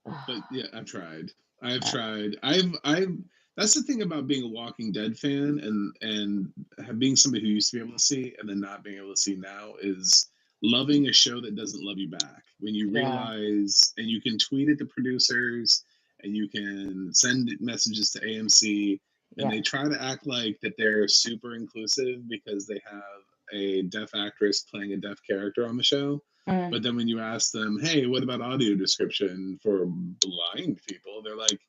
But uh, yeah, I've tried. I've tried. I've. That's the thing about being a Walking Dead fan and being somebody who used to be able to see and then not being able to see now is loving a show that doesn't love you back. When you yeah, realize and you can tweet at the producers and you can send messages to AMC and yeah. they try to act like that they're super inclusive because they have a deaf actress playing a deaf character on the show, Mm, but then when you ask them, hey, what about audio description for blind people? They're like,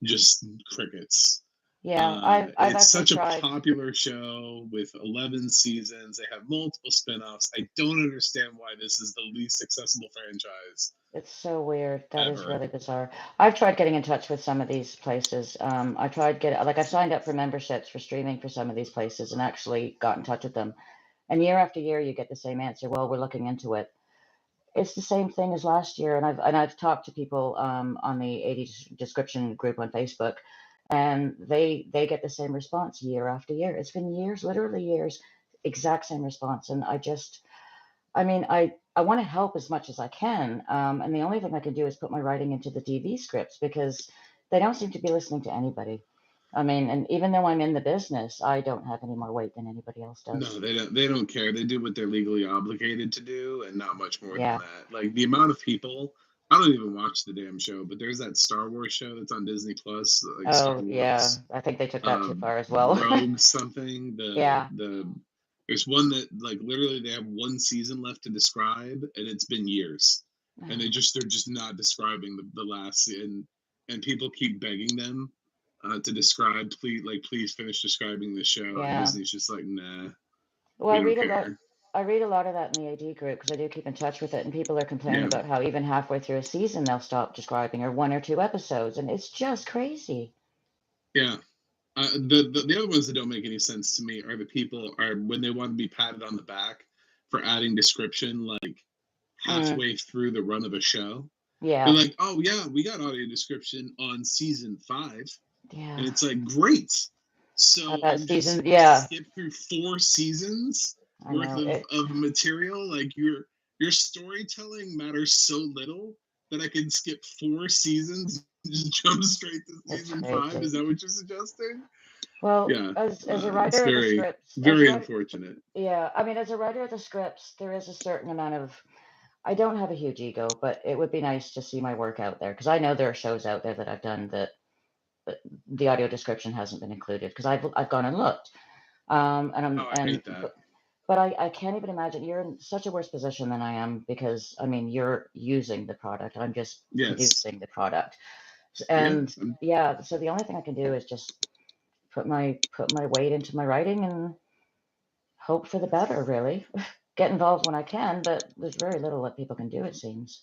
just crickets. yeah, I've It's actually such a tried. popular show with 11 seasons. They have multiple spin-offs. I don't understand why this is the least accessible franchise It's so weird. That is ever. really bizarre. I've tried getting in touch with some of these places. I tried like I've signed up for memberships for streaming for some of these places and actually got in touch with them. And year after year, you get the same answer. Well, we're looking into it. It's the same thing as last year, and I've talked to people on the 80 description group on Facebook, and they get the same response year after year. It's been years, literally years, exact same response. And I mean, I want to help as much as I can, and the only thing I can do is put my writing into the TV scripts because they don't seem to be listening to anybody. I mean, and even though I'm in the business, I don't have any more weight than anybody else does. No, they don't. They don't care. They do what they're legally obligated to do, and not much more than Yeah. that. Like the amount of people. I don't even watch the damn show, but there's that Star Wars show that's on Disney Plus, like Star Oh, yeah. Wars I think they took that uh, too far as well. Rogue something. Yeah. There's one that like literally they have one season left to describe, and it's been years, and they're just not describing the last and people keep begging them to describe. Please finish describing the show, and Yeah. Disney's just like, nah, Well, we don't care. I read a lot of that in the AD group because I do keep in touch with it, and people are complaining Yeah, about how even halfway through a season they'll stop describing or one or two episodes, and it's just crazy. yeah. The other ones that don't make any sense to me are the people are when they want to be patted on the back for adding description like Mm, halfway through the run of a show. They're yeah. like, oh yeah, we got audio description on season 5, and Yeah. it's like great. How So about I'm just season? supposed to Yeah. skip through 4 seasons I worth know it. of material. Like your storytelling matters so little that I can skip 4 seasons, and just jump straight to It's season 5. crazy. Is that what you're suggesting? Well, Yeah, as a it's writer of the very scripts, very unfortunate. yeah, I mean, as a writer of the scripts, there is a certain amount of I don't have a huge ego, but it would be nice to see my work out there because I know there are shows out there that I've done that the audio description hasn't been included because I've gone and looked. And Oh, I'm I hate that. but I can't even imagine you're in such a worse position than I am because I mean you're using the product. I'm just Yes. producing the product. Yeah. And yeah, so the only thing I can do is just put my weight into my writing and hope for the better, really. Get involved when I can, but there's very little that people can do, it seems.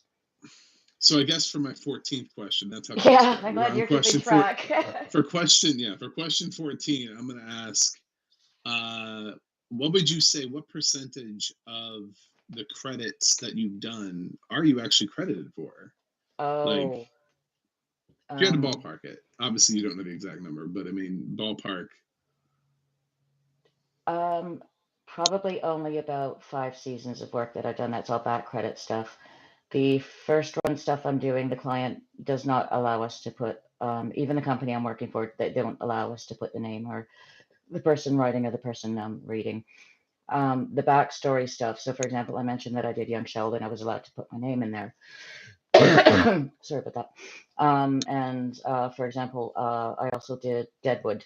So I guess for my 14th question, that's how close we Yeah, are. I'm We're glad on you're keeping question four. track. For question 14, I'm going to ask. Uh, what would you say? What percentage of the credits that you've done are you actually credited for? Like, Oh, if you had to um, ballpark it, obviously you don't know the exact number, but I mean, ballpark. um, probably only about 5 seasons of work that I've done. That's all back credit stuff. The first run stuff I'm doing, the client does not allow us to put, even the company I'm working for, they don't allow us to put the name or the person writing or the person reading. The backstory stuff. So, for example, I mentioned that I did Young Sheldon. I was allowed to put my name in there. Sorry about that. And for example, I also did Deadwood,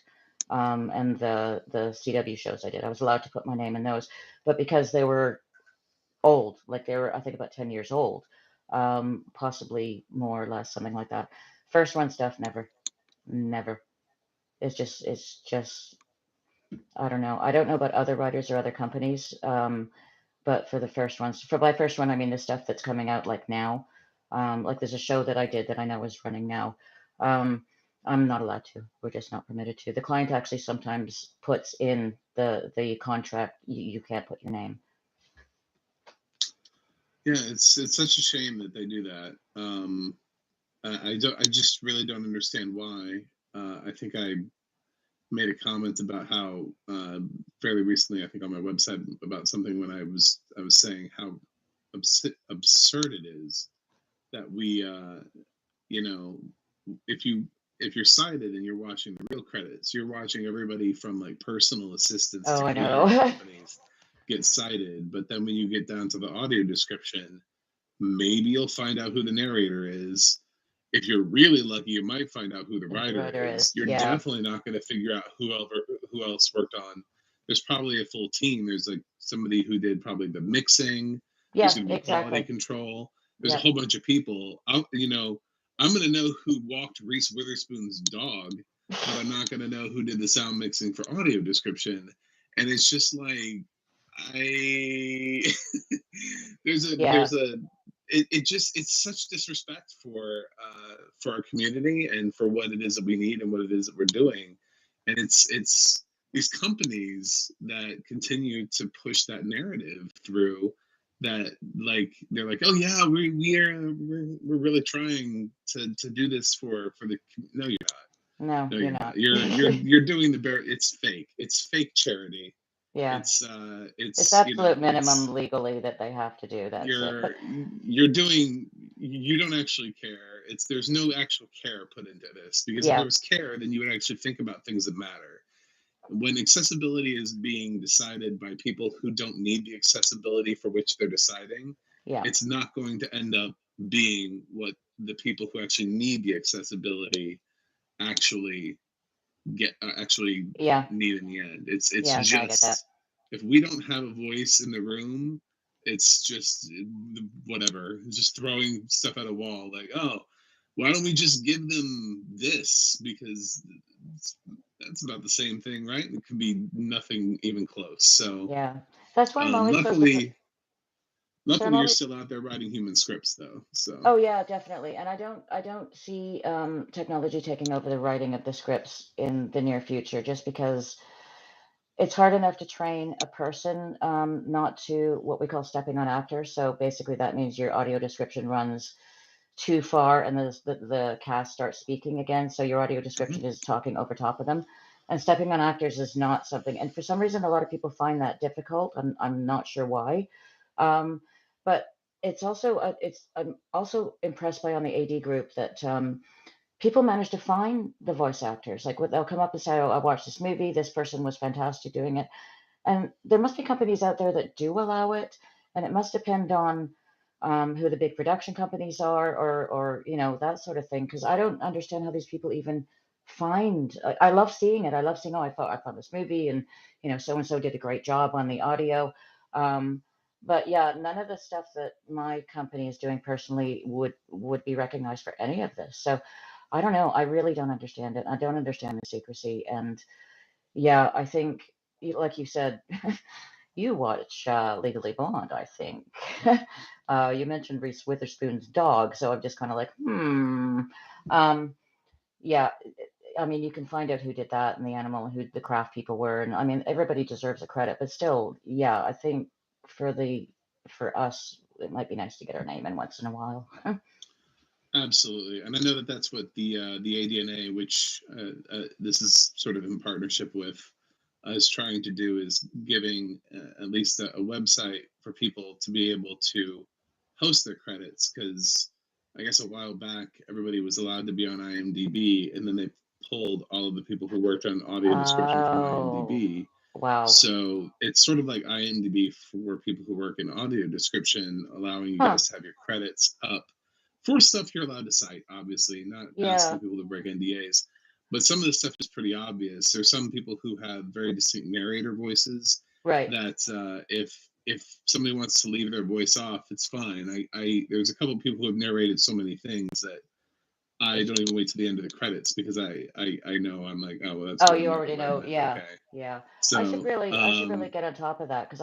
and the CW shows I did. I was allowed to put my name in those, but because they were old, like they were, I think, about 10 years old, possibly more or less, something like that. First run stuff, never, never. It's just. I don't know. I don't know about other writers or other companies, but for the first ones, for by first one, I mean the stuff that's coming out like now. Like there's a show that I did that I know is running now. Um, I'm not allowed to. We're just not permitted to. The client actually sometimes puts in the contract, you can't put your name. Yeah, it's such a shame that they do that. I don't. I just really don't understand why. I think I made a comment about how fairly recently, I think on my website about something when I was saying how absurd it is that we you know if you if you're sighted and you're watching the real credits, you're watching everybody from like personal assistants to Oh, I catering know. companies get cited. But then when you get down to the audio description, maybe you'll find out who the narrator is. If you're really lucky, you might find out who the The writer writer is. is, You're yeah, definitely not going to figure out who else worked on. There's probably a full team. There's like somebody who did probably the mixing. There's yeah, going to be quality exactly. control. There's a Yep, whole bunch of people. I'm going to know who walked Reese Witherspoon's dog, but I'm not going to know who did the sound mixing for audio description. And it's just like I yeah, it's such disrespect for our community and for what it is that we need and what it is that we're doing. And it's these companies that continue to push that narrative through, that like they're like, oh yeah, we're really trying to do this for the no, you're not. no, No, you're you're not. not. You're doing the bare. It's fake. It's fake charity. Yeah, it's It's absolute it's minimum legally that they have to do. That's it. you're But you're doing you don't actually care. There's no actual care put into this, because if there yeah, was care, then you would actually think about things that matter. When accessibility is being decided by people who don't need the accessibility for which they're deciding, yeah, it's not going to end up being what the people who actually need the accessibility actually actually yeah, need in the end. It's yeah. No, I get that. just, if we don't have a voice in the room, it's just whatever, just throwing stuff at a wall. Like, oh, why don't we just give them this? Because that's about the same thing, right? It could be nothing even close. So Yeah, that's why I'm always so surprised. So I'm luckily, you're always. still out there writing human scripts, though. So Oh yeah, definitely. And I don't see technology taking over the writing of the scripts in the near future, just because it's hard enough to train a person not to what we call stepping on actors. So basically, that means your audio description runs too far, and the cast starts speaking again. So your audio mhm. description is talking over top of them. And stepping on actors is not something. And for some reason, a lot of people find that difficult. I'm not sure why. Um, but I'm also impressed by on the AD group that people manage to find the voice actors. Like they'll come up and say, "Oh, I watched this movie. This person was fantastic doing it." And there must be companies out there that do allow it, and it must depend on who the big production companies are, or that sort of thing. Because I don't understand how these people even find. I love seeing it. I love seeing. Oh, I found this movie, and so and so did a great job on the audio. Um, but yeah, none of the stuff that my company is doing personally would be recognized for any of this. So I don't know. I really don't understand it. I don't understand the secrecy, and yeah, I think, like you said, you watch Legally Blonde, I think. You mentioned Reese Witherspoon's dog, so I'm just kind of like, hmm. Um, yeah, I mean, you can find out who did that and the animal and who the craft people were, and I mean, everybody deserves a credit, but still, yeah, I think for the for us, it might be nice to get our name in once in a while. Absolutely, and I know that that's what the ADNA, which this is sort of in partnership with, is trying to do, is giving at least a website for people to be able to host their credits. Because I guess a while back everybody was allowed to be on IMDb, and then they pulled all of the people who worked on audio description from Oh, IMDb. wow. So it's sort of like IMDb for people who work in audio description, allowing you Huh. guys to have your credits up for stuff you're allowed to cite, obviously, not asking Yeah, people to break NDAs. But some of the stuff is pretty obvious. There's some people who have very distinct narrator voices right. that if somebody wants to leave their voice off, it's fine. I there's a couple of people who have narrated so many things that I It's don't even wait to the end of the credits because I know I'm like, oh well, that's oh, Jordan you Miller already writing know. that. Yeah, Okay, yeah. so I should really get on top of that because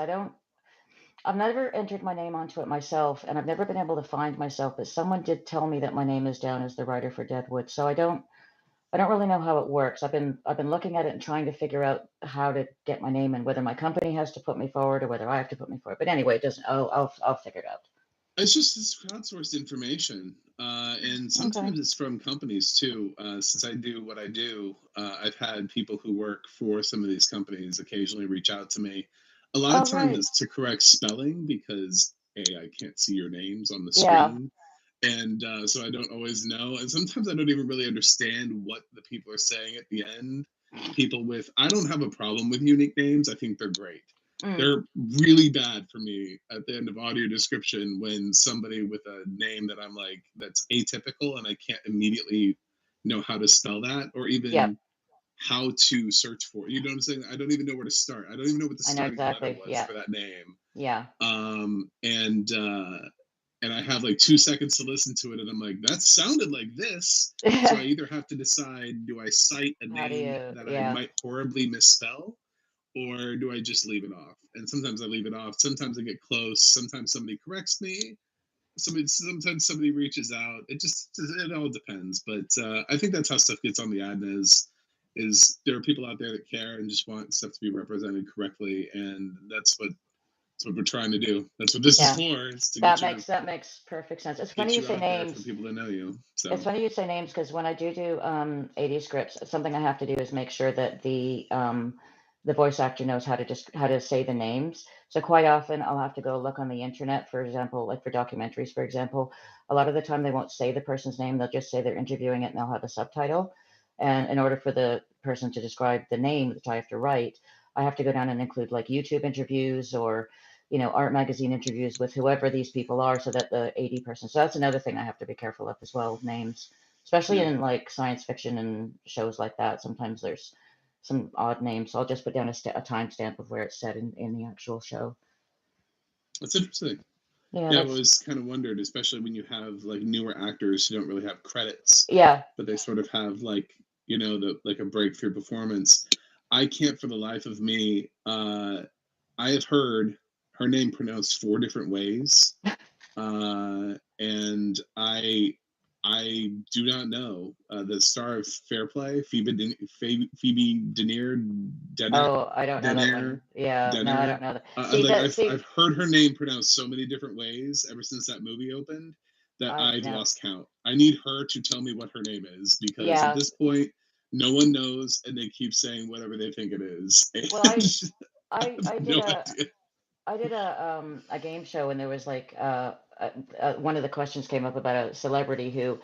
I've never entered my name onto it myself, and I've never been able to find myself, but someone did tell me that my name is down as the writer for Deadwood, so I don't really know how it works. I've been looking at it and trying to figure out how to get my name and whether my company has to put me forward or whether I have to put me forward. But anyway, it doesn't. I'll figure it out. it's crowdsourced information, and Okay. sometimes it's from companies too. Since I do what I do, I've had people who work for some of these companies occasionally reach out to me. A lot of Oh, times right. it's to correct spelling because I can't see your names on the Yeah. screen, and so I don't always know. And sometimes I don't even really understand what the people are saying at the end. People with I don't have a problem with unique names. I think they're great. Mm. They're really bad for me at the end of audio description when somebody with a name that I'm like that's atypical and I can't immediately know how to spell that or Yep. even how to search for it. You know what I'm saying? I don't even know where to start. I don't even know what the I know starting letter exactly. was Yeah. for that name. Yeah. Um, and uh, and I have like 2 seconds to listen to it, and I'm like, that sounded like this. So I either have to decide, do I cite a How do name you? that I Yeah. might horribly misspell, or do I just leave it off? And sometimes I leave it off. Sometimes I get close. Sometimes somebody corrects me. Sometimes somebody reaches out. It all depends. But I think that's how stuff gets on the ADNA is there are people out there that care and just want stuff to be represented correctly, and that's what we're trying to do. That's what this is Yeah. for. Is to get you That makes perfect sense. It's funny get you you say out there for names. people to know you. It's So funny you say names because when I do 80 scripts, something I have to do is make sure that the voice actor knows how to just how to say the names. So quite often I'll have to go look on the internet, for example, like for documentaries, for example. A lot of the time they won't say the person's name; they'll just say they're interviewing it, and they'll have a subtitle. And in order for the person to describe the name that I have to write, I have to go down and include like YouTube interviews or art magazine interviews with whoever these people are so that the AD person. So that's another thing I have to be careful of as well, names, especially yeah, in like science fiction and shows like that. Sometimes there's some odd names. So I'll just put down a timestamp of where it's set in the actual show. that's interesting. Yeah, Yeah, I've that's, always kind of wondered, especially when you have like newer actors who don't really have credits, yeah. but they sort of have like the like a breakthrough performance. I can't for the life of me. I have heard her name pronounced 4 different ways, and I do not know the star of Fair Play, Phoebe Denner, Oh, I don't know that one. Denner, Yeah, no, I Denner. don't know that. I'm See like that? I've See, heard her name pronounced so many different ways ever since that movie opened that I I've no. lost count. I need her to tell me what her name is because at Yeah. this point no one knows and they keep saying whatever they think it is. Well, And I have I did no idea. a game show and there was like one of the questions came up about a celebrity who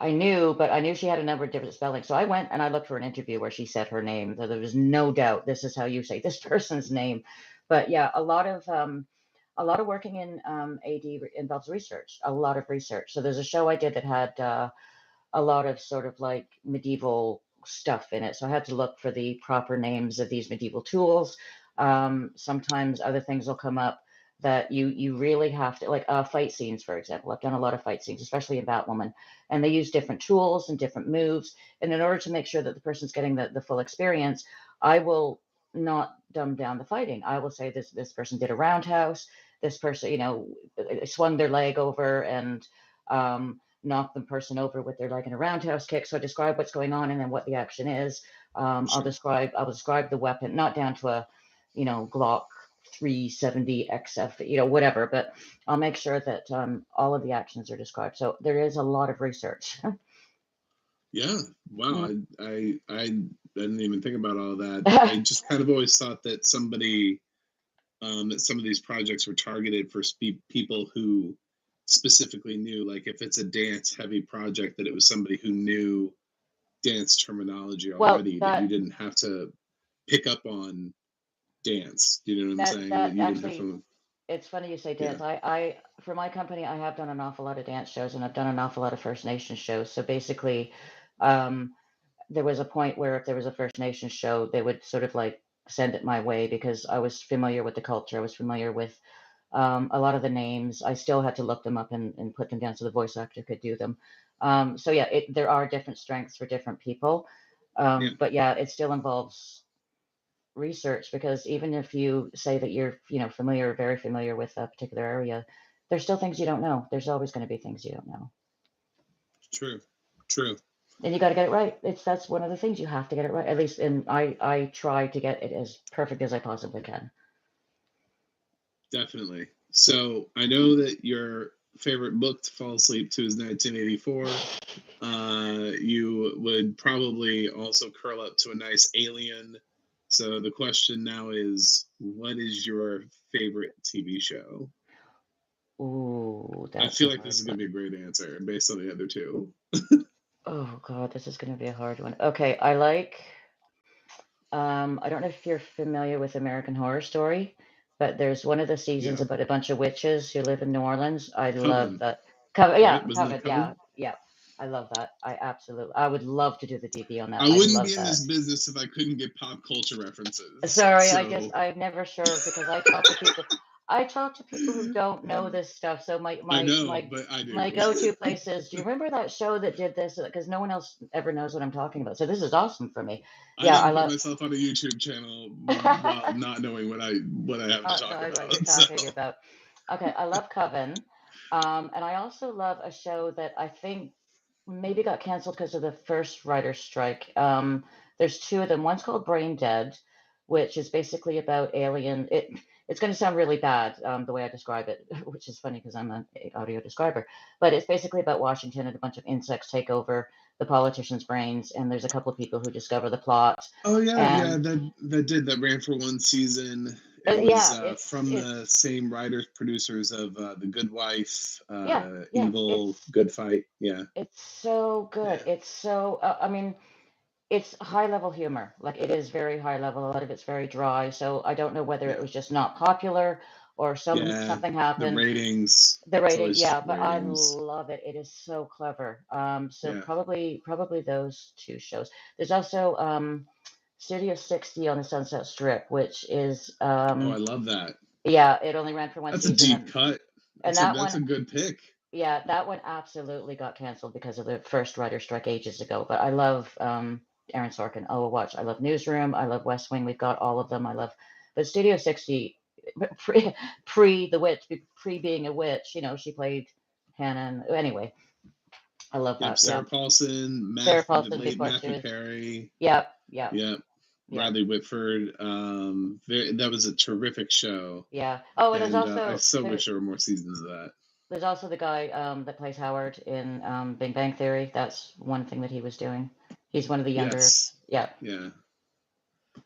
I knew, but I knew she had a number of different spellings. So I went and I looked for an interview where she said her name. So there was no doubt this is how you say this person's name. But yeah, a lot of working in AD involves research, a lot of research. So there's a show I did that had a lot of sort of like medieval stuff in it. So I had to look for the proper names of these medieval tools. Sometimes other things will come up that you really have to like fight scenes, for example. I've done a lot of fight scenes, especially in Batwoman, and they use different tools and different moves. And in order to make sure that the person's getting the full experience, I will not dumb down the fighting. I will say this person did a roundhouse. This person, swung their leg over and knock the person over with their leg in a roundhouse kick. So I describe what's going on and then what the action is. I'll Sure. describe the weapon, not down to a, Glock 370 XF, whatever, but I'll make sure that all of the actions are described. So there is a lot of research. Yeah. Wow. Mm. I didn't even think about all that. I just kind of always thought that that some of these projects were targeted for people who specifically knew, like if it's a dance heavy project, that it was somebody who knew dance terminology Well, already, that you didn't have to pick up on dance. You know what I'm saying? That that you didn't have actually, to. it's funny you say Yeah. dance. For my company, I have done an awful lot of dance shows and I've done an awful lot of First Nation shows. So basically, um, there was a point where if there was a First Nation show, they would sort of like send it my way because I was familiar with the culture. I was familiar with a lot of the names. I still had to look them up and put them down so the voice actor could do them. So yeah, there are different strengths for different people. Yeah. But yeah, it still involves research because even if you say that you're, familiar, very familiar with a particular area, there's still things you don't know. There's always going to be things you don't know. True. True. And you got to get it right. That's one of the things, you have to get it right. At least, and I try to get it as perfect as I possibly can. Definitely. So I know that your favorite book to fall asleep to is 1984. You would probably also curl up to a nice Alien. So the question now is, what is your favorite TV show? Ooh, I that's a feel like this hard is going one. to be a great answer based on the other two. Oh God, this is going to be a hard one. Okay, I don't know if you're familiar with American Horror Story, but there's one of the seasons Yeah. about a bunch of witches who live in New Orleans. I love Coven, that. Coven, yeah, right? Wasn't Coven, that yeah, Coven? yeah. I love that. I would love to do the DB on that. I I wouldn't love be in that. this business if I couldn't get pop culture references. Sorry, So I'm never sure because I talk to people who don't know this stuff. So I know, but I my do. go-to place is, do you remember that show that did this? Because no one else ever knows what I'm talking about. So this is awesome for me. I Yeah, I didn't put love. myself on a YouTube channel while not knowing what I have to Not talk knowing what you're about. So talking about. Okay, I love Coven. And I also love a show that I think maybe got canceled because of the first writer's strike. There's two of them. One's called Brain Dead, which is basically about alien. It's going to sound really bad the way I describe it, which is funny because I'm an audio describer. But it's basically about Washington and a bunch of insects take over the politicians' brains, and there's a couple of people who discover the plot. oh yeah, yeah, And that ran for one season. It was yeah, from the same writers producers of The Good Wife, yeah, yeah, Evil, Good Fight. Yeah, it's so good. yeah, It's so, I mean, it's high level humor. Like it is very high level. A lot of it's very dry. So I don't know whether it yeah, was just not popular or yeah. something The happened. ratings. The It's rating, always just yeah, the but I ratings. love it. It is so clever. So Yeah. probably those two shows. There's also Studio 60 on the Sunset Strip, which is Oh, I love that. yeah, it only ran for one That's a season, deep cut. and that That's one, a good pick. yeah, that one absolutely got canceled because of the first writer strike ages ago. But I love Aaron Sorkin. Oh, watch. I love Newsroom. I love West Wing. We've got all of them. I love, but Studio 60, pre the witch, pre being a witch. She played Hannah. Anyway, I love Yep, that. Yeah, Sarah Paulson, Sarah The Paulson late before she Matthew was. Perry. Yep, yep, Yep, yep, Bradley Whitford. That was a terrific show, yeah. Oh, and and I so wish there were more seasons of that. there's also the guy that plays Howard in Big Bang Theory. That's one thing that he was doing. He's one of the younger. Yes, Yeah. yeah,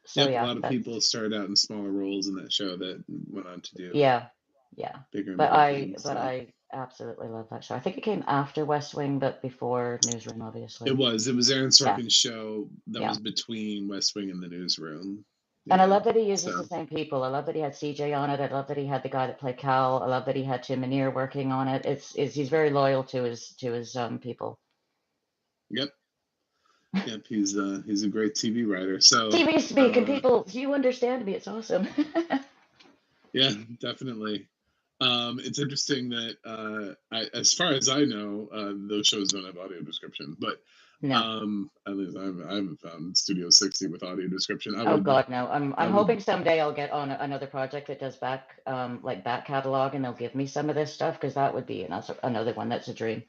So yep. A yeah, lot of that's people started out in smaller roles in that show that went on to do yeah, yeah. bigger and But better things. but So I absolutely love that show. I think it came after West Wing, but before Newsroom, it obviously. was Aaron Yeah, Sorkin's show that yeah. was between West Wing and the Newsroom. And I Yeah, love that he uses the so same people. I love that he had CJ on it. I love that he had the guy that played Cal. I love that he had Tim Minear working on it. He's very loyal to his people. yep, yep. He's a great TV writer. So TV speak and people, you understand me. It's awesome. yeah, definitely. It's interesting that as far as I know, those shows don't have audio description, but No. at least I haven't found Studio 60 with audio description. Oh God, no. I I'm would, hoping someday I'll get on another project that does back catalog and they'll give me some of this stuff because that would be another one that's a dream.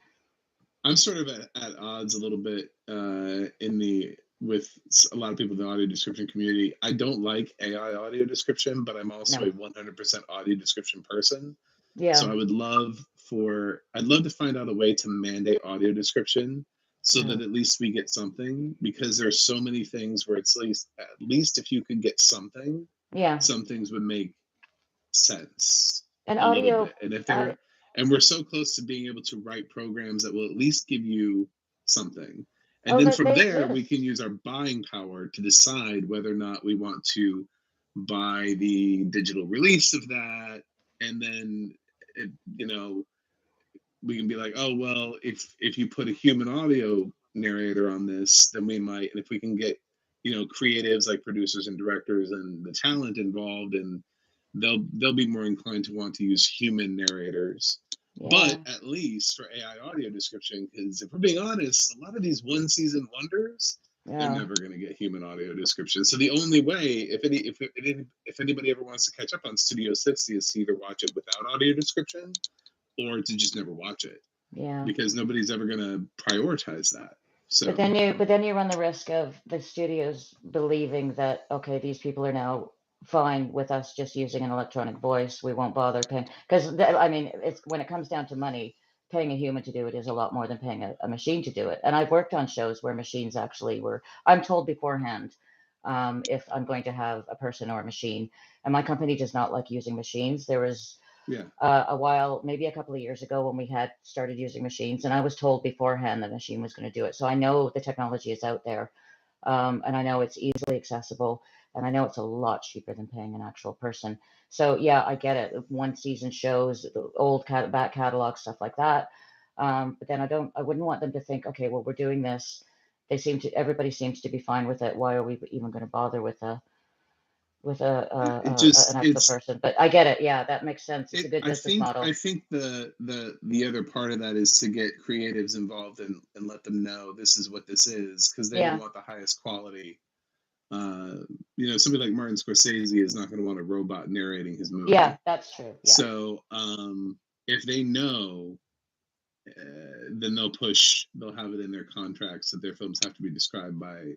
I'm sort of at odds a little bit in the with a lot of people in the audio description community. I don't like AI audio description, but I'm also No. a 100% audio description person. So Yeah. I'd love to find out a way to mandate audio description so that Mm. at least we get something, because there's so many things where it's at least if you could get something, Yeah. some things would make sense And a little audio, bit. And if uh, they're and we're so close to being able to write programs that will at least give you something. And oh, then that from they there, we can exist. use our buying power to decide whether or not we want to buy the digital release of that. And then, it, you know, we can be like, oh well, if you put a human audio narrator on this, then we might. And if we can get creatives like producers and directors and the talent involved, and they'll be more inclined to want to use human narrators. But Yeah. at least for AI audio description, because if we're being honest, a lot of these one season wonders, they're Yeah. never going to get human audio description. So the only way, if anybody ever wants to catch up on Studio 60, is to either watch it without audio description or to just never watch it, Yeah. because nobody's ever going to prioritize that. But So then you run the risk of the studios believing that, okay, these people are now fine with us just using an electronic voice. We won't bother paying because I mean, it's when it comes down to money, paying a human to do it is a lot more than paying a machine to do it. And I've worked on shows where machines actually were. I'm told beforehand if I'm going to have a person or a machine, and my company does not like using machines. There was yeah, a while, maybe a couple of years ago, when we had started using machines, and I was told beforehand the machine was going to do it. So I know the technology is out there, and I know it's easily accessible, and I know it's a lot cheaper than paying an actual person. So yeah, I get it. One season shows, the old back catalog stuff like that. But then I wouldn't want them to think, okay, well, we're doing this. Everybody seems to be fine with it. Why are we even going to bother with it just an extra it's person? But I get it. Yeah, that makes sense. It's it a good business I model. think the other part of that is to get creatives involved and let them know this is what this is, because they will Yeah. want the highest quality. uh Somebody like Martin Scorsese is not going to want a robot narrating his Yeah, movie. that's true. Yeah. So if they know, then they'll have it in their contracts that their films have to be described by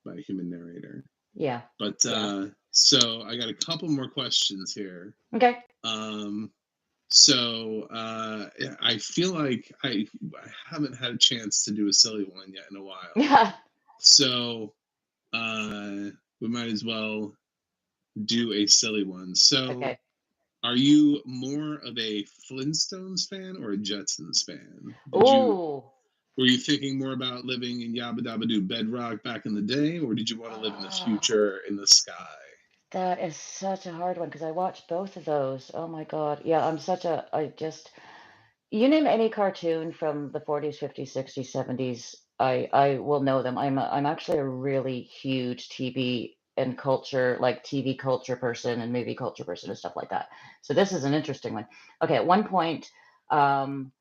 a human narrator. Yeah. But Yeah. so I got a couple more questions here. Okay. Um, so yeah, I feel like I haven't had a chance to do a silly one yet in a while. Yeah. So we might as well do a silly one. So Okay. are you more of a Flintstones fan or a Jetsons fan? Ooh. Were you thinking more about living in Yabba Dabba Doo Bedrock back in the day, or did you want to live in the Oh, future in the sky? that is such a hard one because I watched both of those. Oh my God. Yeah, I just, you name any cartoon from the 40s, 50s, 60s, 70s, I will know them. I'm actually a really huge TV and culture, like TV culture person and movie culture person and stuff like that. So this is an interesting one. Okay, at one point, um,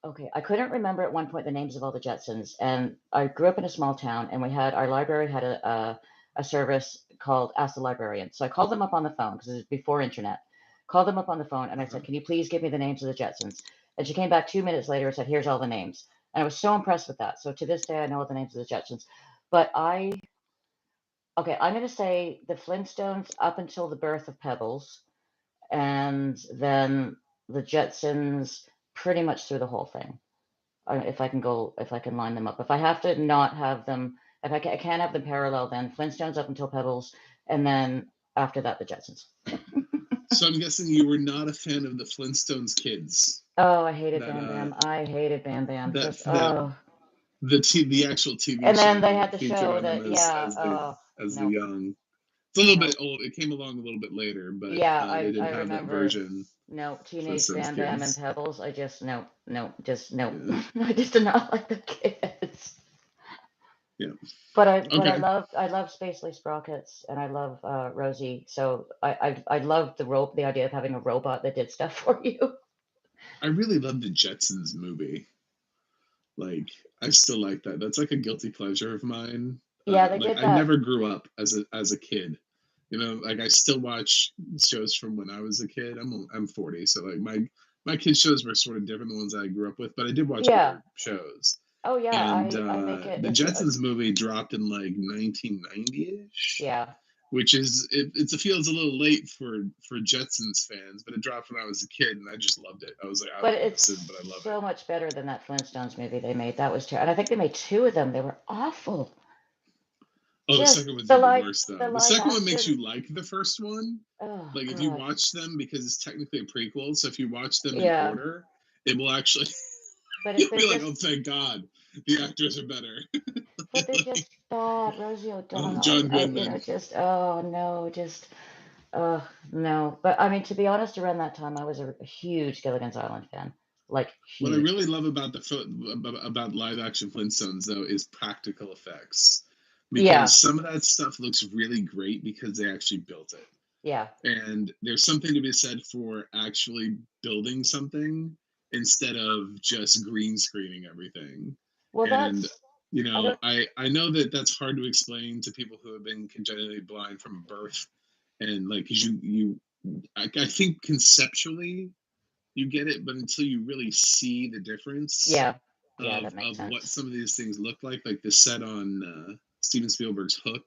okay, I couldn't remember at one point the names of all the Jetsons, and I grew up in a small town, and our library had a service called Ask the Librarian. So I called them up on the phone because it was before internet. Called them up on the phone, and I Uh-huh. said, "Can you please give me the names of the Jetsons?" And she came back 2 minutes later and said, "Here's all the names." And I was so impressed with that. So to this day, I know all the names of the Jetsons. But okay, I'm going to say the Flintstones up until the birth of Pebbles, and then the Jetsons pretty much through the whole thing. If I can line them up. If I have to not have them, if I can't have them parallel, then Flintstones up until Pebbles, and then after that, the Jetsons. So I'm guessing you were not a fan of the Flintstones kids. Oh, I hated That Bam Bam. I hated Bam Bam. that Just that oh. the actual TV And then show they that had the featured show on them that yeah. Oh as the no, young. It's a little no. bit old. It came along a little bit later, but Yeah, they I didn't have that remember. version. No, Teenage Flintstones Bam Bam and kids. Pebbles. I just no, no, just no. Yeah, I just did not like the kids. yeah. But Okay. I love Spacely Sprockets and I love Rosie. So I love the idea of having a robot that did stuff for you. I really love the Jetsons movie. Like, I still like that. That's like a guilty pleasure of mine. Yeah, they Like, did I that. never grew up as a kid. Like I still watch shows from when I was a kid. I'm 40, so like my kids' shows were sort of different than the ones I grew up with, but I did watch Yeah. other shows. Oh yeah. And I make it the if you Jetsons movie dropped in like 1990-ish, yeah. which is it feels a little late for Jetsons fans, but it dropped when I was a kid, and I just loved it. I was like, I But don't know what it's this is, but I love it. so much better than that Flintstones movie they made. That was terrible. And I think they made two of them. They were awful. Oh, the Just second one's even worse the though. The live second one makes action. you like the first one. Oh Like if you God. watch them, because it's technically a prequel, so if you watch them in Yeah. order, it will actually But you'll they're be like, just oh thank God, the actors are better. but they're Like, just bad. Rosie oh, O'Donnell. John Goodman. Just oh no, just no. But I mean, to be honest, around that time, I was a huge Gilligan's Island fan. Like What I huge. really love about about live action Flintstones though is practical effects, Yeah. because some of that stuff looks really great because they actually built it. Yeah. And there's something to be said for actually building something instead of just green screening everything. Well, And that's I don't. I know that that's hard to explain to people who have been congenitally blind from birth, and like, because I think conceptually you get it, but until you really see the difference Yeah. Yeah, that makes of what sense. some of these things look like the set on Steven Spielberg's Hook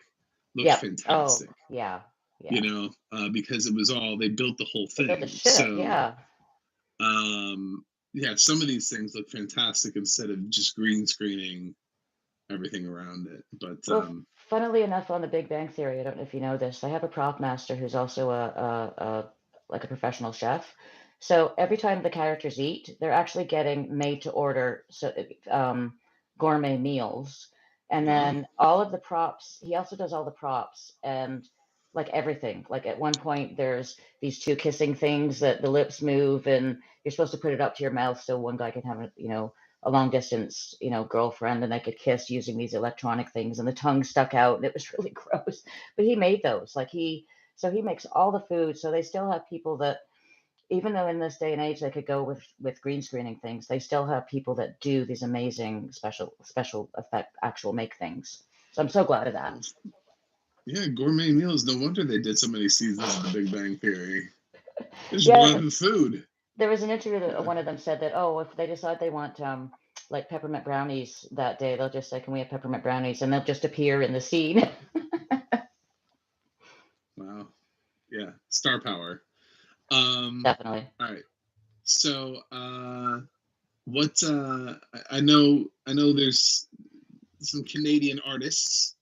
looked Yep. Oh, fantastic, yeah. Yeah. because it was all, they built the whole They built the thing. ship. So Yeah. yeah, some of these things look fantastic instead of just green screening everything around it. But Well, funnily enough, on The Big Bang Theory, I don't know if you know this, I have a prop master who's also a like a professional chef. So every time the characters eat, they're actually getting made to order gourmet meals. And wow, then all of the props, he also does all the props and like everything. Like at one point, there's these two kissing things that the lips move, and you're supposed to put it up to your mouth so one guy can have a long distance, girlfriend, and they could kiss using these electronic things, and the tongue stuck out, and it was really gross. But he made those. So he makes all the food. So they still have people that, even though in this day and age they could go with green screening things, they still have people that do these amazing special effect actual make things. So I'm so glad of that. yeah, gourmet meals. No wonder they did so many seasons of The Big Bang Theory. They just Yeah, wanted food. there was an interview that Yeah. one of them said that, oh, if they decide they want like peppermint brownies that day, they'll just say, "Can we have peppermint brownies?" And they'll just appear in the scene. Wow. Yeah. Star power. Um. Definitely. All right. So, what? I know there's some Canadian artists.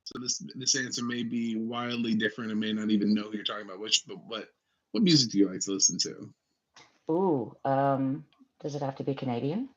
So this answer may be wildly different. I may not even know who you're talking about. But what music do you like to listen to? Ooh, does it have to be Canadian?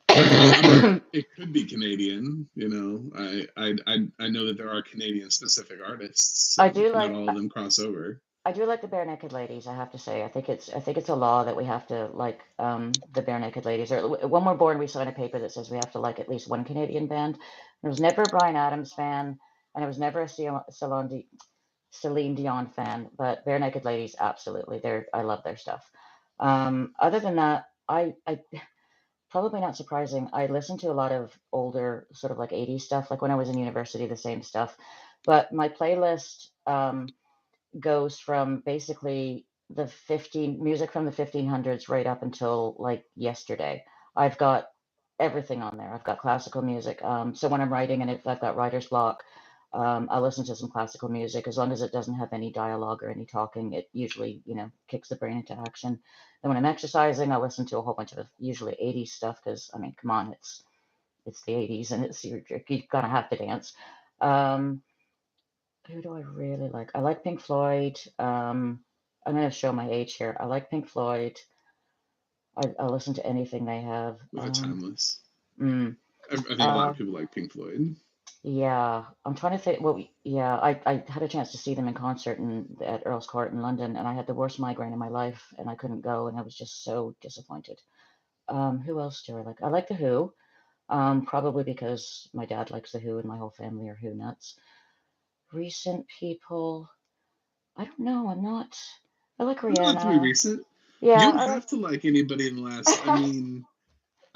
I mean, it could be Canadian. I know that there are Canadian specific artists, I so do not like all of them cross over. I do like the Bare Naked Ladies, I have to say. I think it's a law that we have to like the Bare Naked Ladies. Or when we're born, we sign a paper that says we have to like at least one Canadian band. I was never a Bryan Adams fan, and I was never a Celine Dion fan, but Bare Naked Ladies, absolutely. I love their stuff. Other than that, I probably not surprising. I listen to a lot of older, sort of like 80s stuff, like when I was in university, the same stuff. But my playlist goes from basically the 15 music from the 1500s right up until like yesterday. I've got everything on there. I've got classical music. So when I'm writing and if I've got writer's block, I listen to some classical music. As long as it doesn't have any dialogue or any talking, it usually, kicks the brain into action. Then when I'm exercising, I listen to a whole bunch of usually 80s stuff because I mean, come on, it's the 80s and you're gonna have to dance. Um, who do I really like? I like Pink Floyd. I'm gonna show my age here. I like Pink Floyd. I listen to anything they have. Timeless. Mm, I think a lot uh, of people like Pink Floyd. yeah, I'm trying to think. Well, yeah, I had a chance to see them in concert at Earl's Court in London, and I had the worst migraine in my life, and I couldn't go, and I was just so disappointed. Who else do I like? I like The Who, probably because my dad likes The Who, and my whole family are Who nuts. Recent people, I don't know. I'm not. I like It doesn't have to be Rihanna. recent. You Yeah, don't I have to like anybody in the last. I like. mean,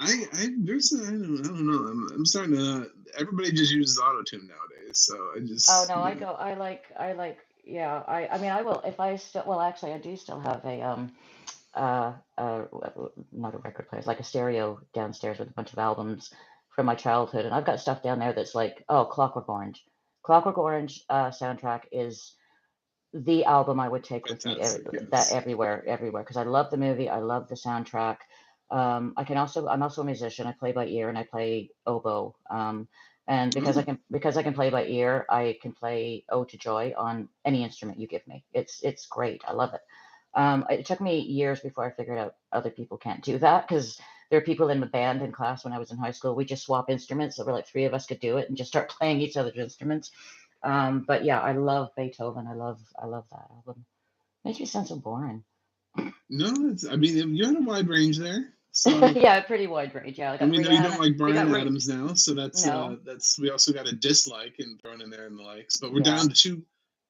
I don't know. I'm starting to. Everybody just uses auto tune nowadays, so I Oh just no, I like, yeah, I mean, I will, if I still, well, actually, I do still have not a record player, it's like a stereo downstairs with a bunch of albums from my childhood, and I've got stuff down there that's like, oh, Clockwork Orange. Clockwork Orange soundtrack is the album I would take with me Fantastic. that Yes. everywhere because I love the movie, I love the soundtrack. I'm also a musician. I play by ear and I play oboe. And Oh, because I can play by ear, I can play Ode to Joy on any instrument you give me. It's great. I love it. It took me years before I figured out other people can't do that because there are people in the band in class when I was in high school. We just swap instruments, so we're like three of us could do it and just start playing each other's instruments. But yeah, I love Beethoven. I love that album. Makes me sound so boring. no, I mean, you had a wide range there. So, Yeah, pretty wide range. Yeah, I and got we know you don't Rihanna. like We got Brian Adams now, so no. that's we also got a dislike and thrown in there in the likes. But we're Yeah. down to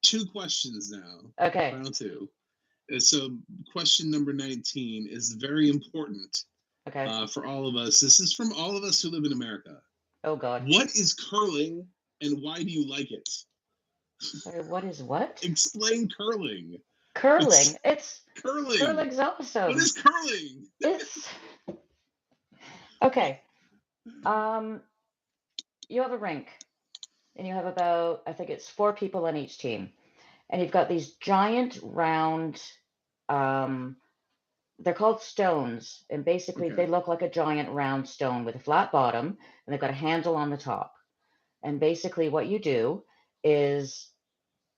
two questions now. Okay. Final two. So, question number 19 is very important Okay. for all of us. This is from all of us who live in America. Oh God. What is curling and why do you like it? Sorry, what is what? Explain curling. Curling. It's It's curling. curling's What awesome. is curling? It's okay. Um, you have a rink, and you have about I think it's four people on each team, and you've got these giant round. Um, they're called stones, and basically Okay. they look like a giant round stone with a flat bottom, and they've got a handle on the top. And basically, what you do is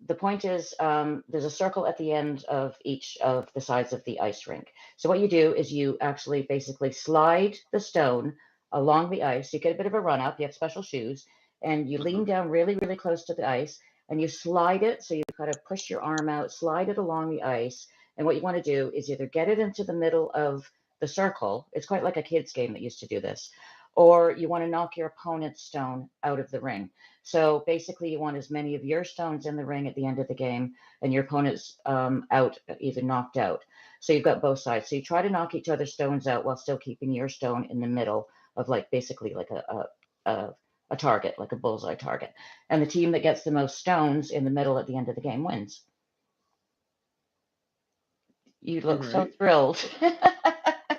the point is there's a circle at the end of each of the sides of the ice rink. So what you do is you actually basically slide the stone along the ice. You get a bit of a run up. You have special shoes, and you Uh-huh. lean down really, really close to the ice, and you slide it. So you kind of push your arm out, slide it along the ice. And what you want to do is either get it into the middle of the circle. It's quite like a kids game that used to do this, or you want to knock your opponent's stone out of the ring. So basically, you want as many of your stones in the ring at the end of the game and your opponent's out, either knocked out. So you've got both sides. So you try to knock each other's stones out while still keeping your stone in the middle of like basically like a target, like a bullseye target. And the team that gets the most stones in the middle at the end of the game wins. You All look so right. thrilled.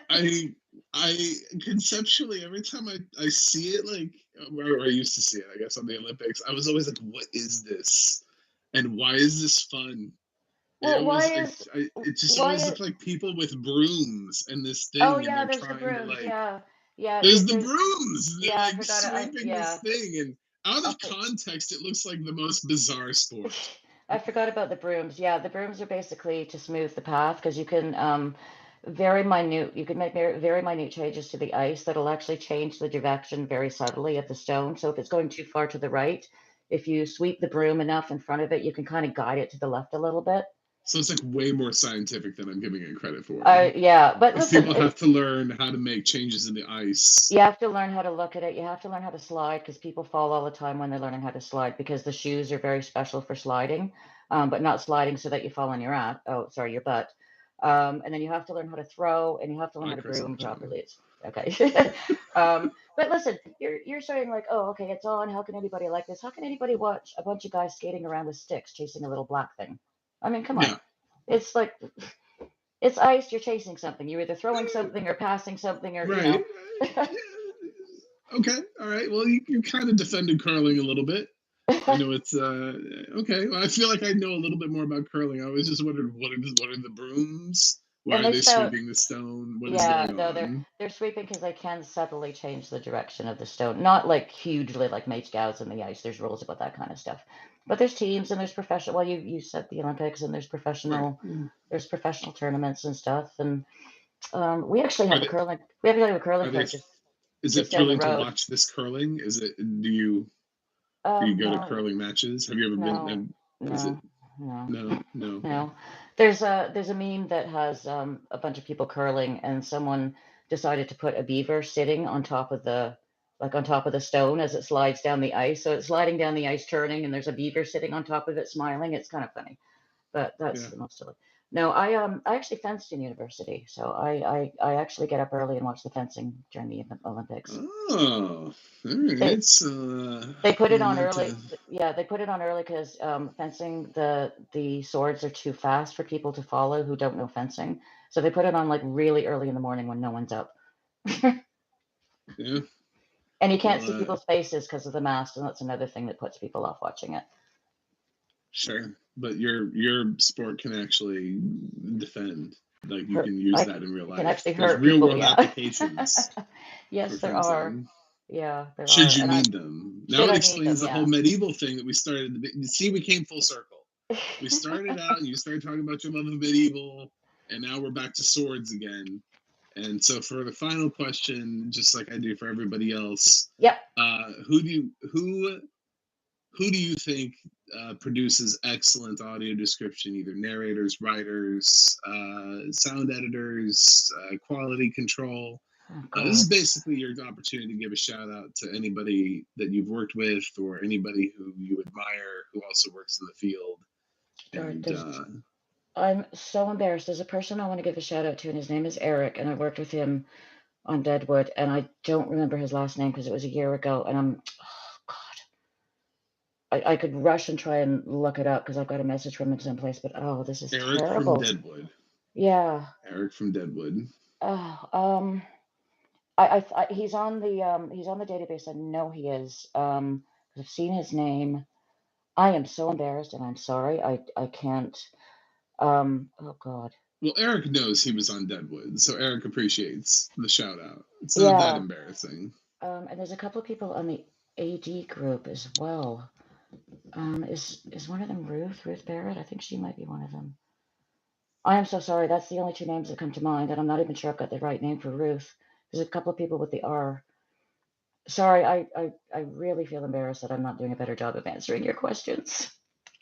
I I conceptually every time I see it like or I used to see it I guess on the Olympics I was always like what is this and why is this fun? It Well, always it just why always is looked like people with brooms and this oh thing and yeah, they're there's the trying to brooms. like Yeah. Yeah, there's the there's brooms and they're yeah, I like forgot it. sweeping this thing and out I of context it looks like the most bizarre sport. I forgot about the brooms. Yeah, the brooms are basically to smooth the path because you can very minute. You can make very minute changes to the ice that'll actually change the direction very subtly of the stone. So if it's going too far to the right, if you sweep the broom enough in front of it, you can kind of guide it to the left a little bit. So it's like way more scientific than I'm giving it credit for. Yeah, but If listen, people have to learn how to make changes in the ice. you have to learn how to look at it. You have to learn how to slide because people fall all the time when they're learning how to slide because the shoes are very special for sliding, but not sliding so that you fall on your ass. Oh, sorry, your butt. And then you have to learn how to throw and you have to learn I how to curse all broom the time. properly. It's okay. But listen, you're saying like, oh, okay, it's on. How can anybody like this? How can anybody watch a bunch of guys skating around with sticks chasing a little black thing? I mean, come on. Yeah. It's like it's ice. You're chasing something. You're either throwing something or passing something, or Right. yeah. Okay. All right. Well, you kind of defended curling a little bit. I know it's okay. Well, I feel like I know a little bit more about curling. I always just wondered what are the brooms? Why And are they they so sweeping the stone? What is yeah, going no, on? they're sweeping because they can subtly change the direction of the stone. Not like hugely like Mage Gauss in the ice. There's rules about that kind of stuff. But there's teams and there's professional. Well, you said the Olympics and Right. there's professional tournaments and stuff. And we actually Are have a they curling we have a curling are they coach is it just down the thrilling to road. watch this curling? Is it do you go to No, curling matches? Have you ever been no, is it no, no. no. No, there's a meme that has a bunch of people curling, and someone decided to put a beaver sitting on top of the stone as it slides down the ice. So it's sliding down the ice, turning, and there's a beaver sitting on top of it, smiling. It's kind of funny, but that's Yeah. the most of it. No, I actually fenced in university, so I actually get up early and watch the fencing during the Olympics. Oh, all They right. So they put it we on need early. to. Yeah, they put it on early because fencing the swords are too fast for people to follow who don't know fencing. So they put it on like really early in the morning when no one's up. Yeah. And you can't Well, see people's faces because of the mask, and that's another thing that puts people off watching it. sure, but your sport can actually defend. Like you Hurt, can use that in real it can life. actually There's hurt real people. world Yeah. applications for Yes, there are. fencing. Yeah, there Should are. you And I need them? Now should it I need explains them? the whole Yeah. medieval thing that we started. See, we came full circle. We started out, and you started talking about your love of medieval, and now we're back to swords again. And so, for the final question, just like I do for everybody else, Yep. who do you think produces excellent audio description? Either narrators, writers, sound editors, quality control. Oh This is God. basically your opportunity to give a shout out to anybody that you've worked with or anybody who you admire who also works in the field. Sorry, And I'm so embarrassed. There's a person I want to give a shout out to, and his name is Eric, and I worked with him on Deadwood, and I don't remember his last name because it was a year ago, and oh God, I could rush and try and look it up because I've got a message from him someplace, but oh, this is Eric from terrible. Deadwood. Yeah. Eric from Deadwood. Oh, he's on the database. I know he is. 'Cause I've seen his name. I am so embarrassed, and I'm sorry. I can't. Oh God. Well, Eric knows he was on Deadwood, so Eric appreciates the shout out. It's not that Yeah. embarrassing. And there's a couple of people on the AD group as well. Is one of them Ruth? Ruth Barrett? I think she might be one of them. I am so sorry. That's the only two names that come to mind, and I'm not even sure I've got the right name for Ruth. There's a couple of people with the R. Sorry, I really feel embarrassed that I'm not doing a better job of answering your questions.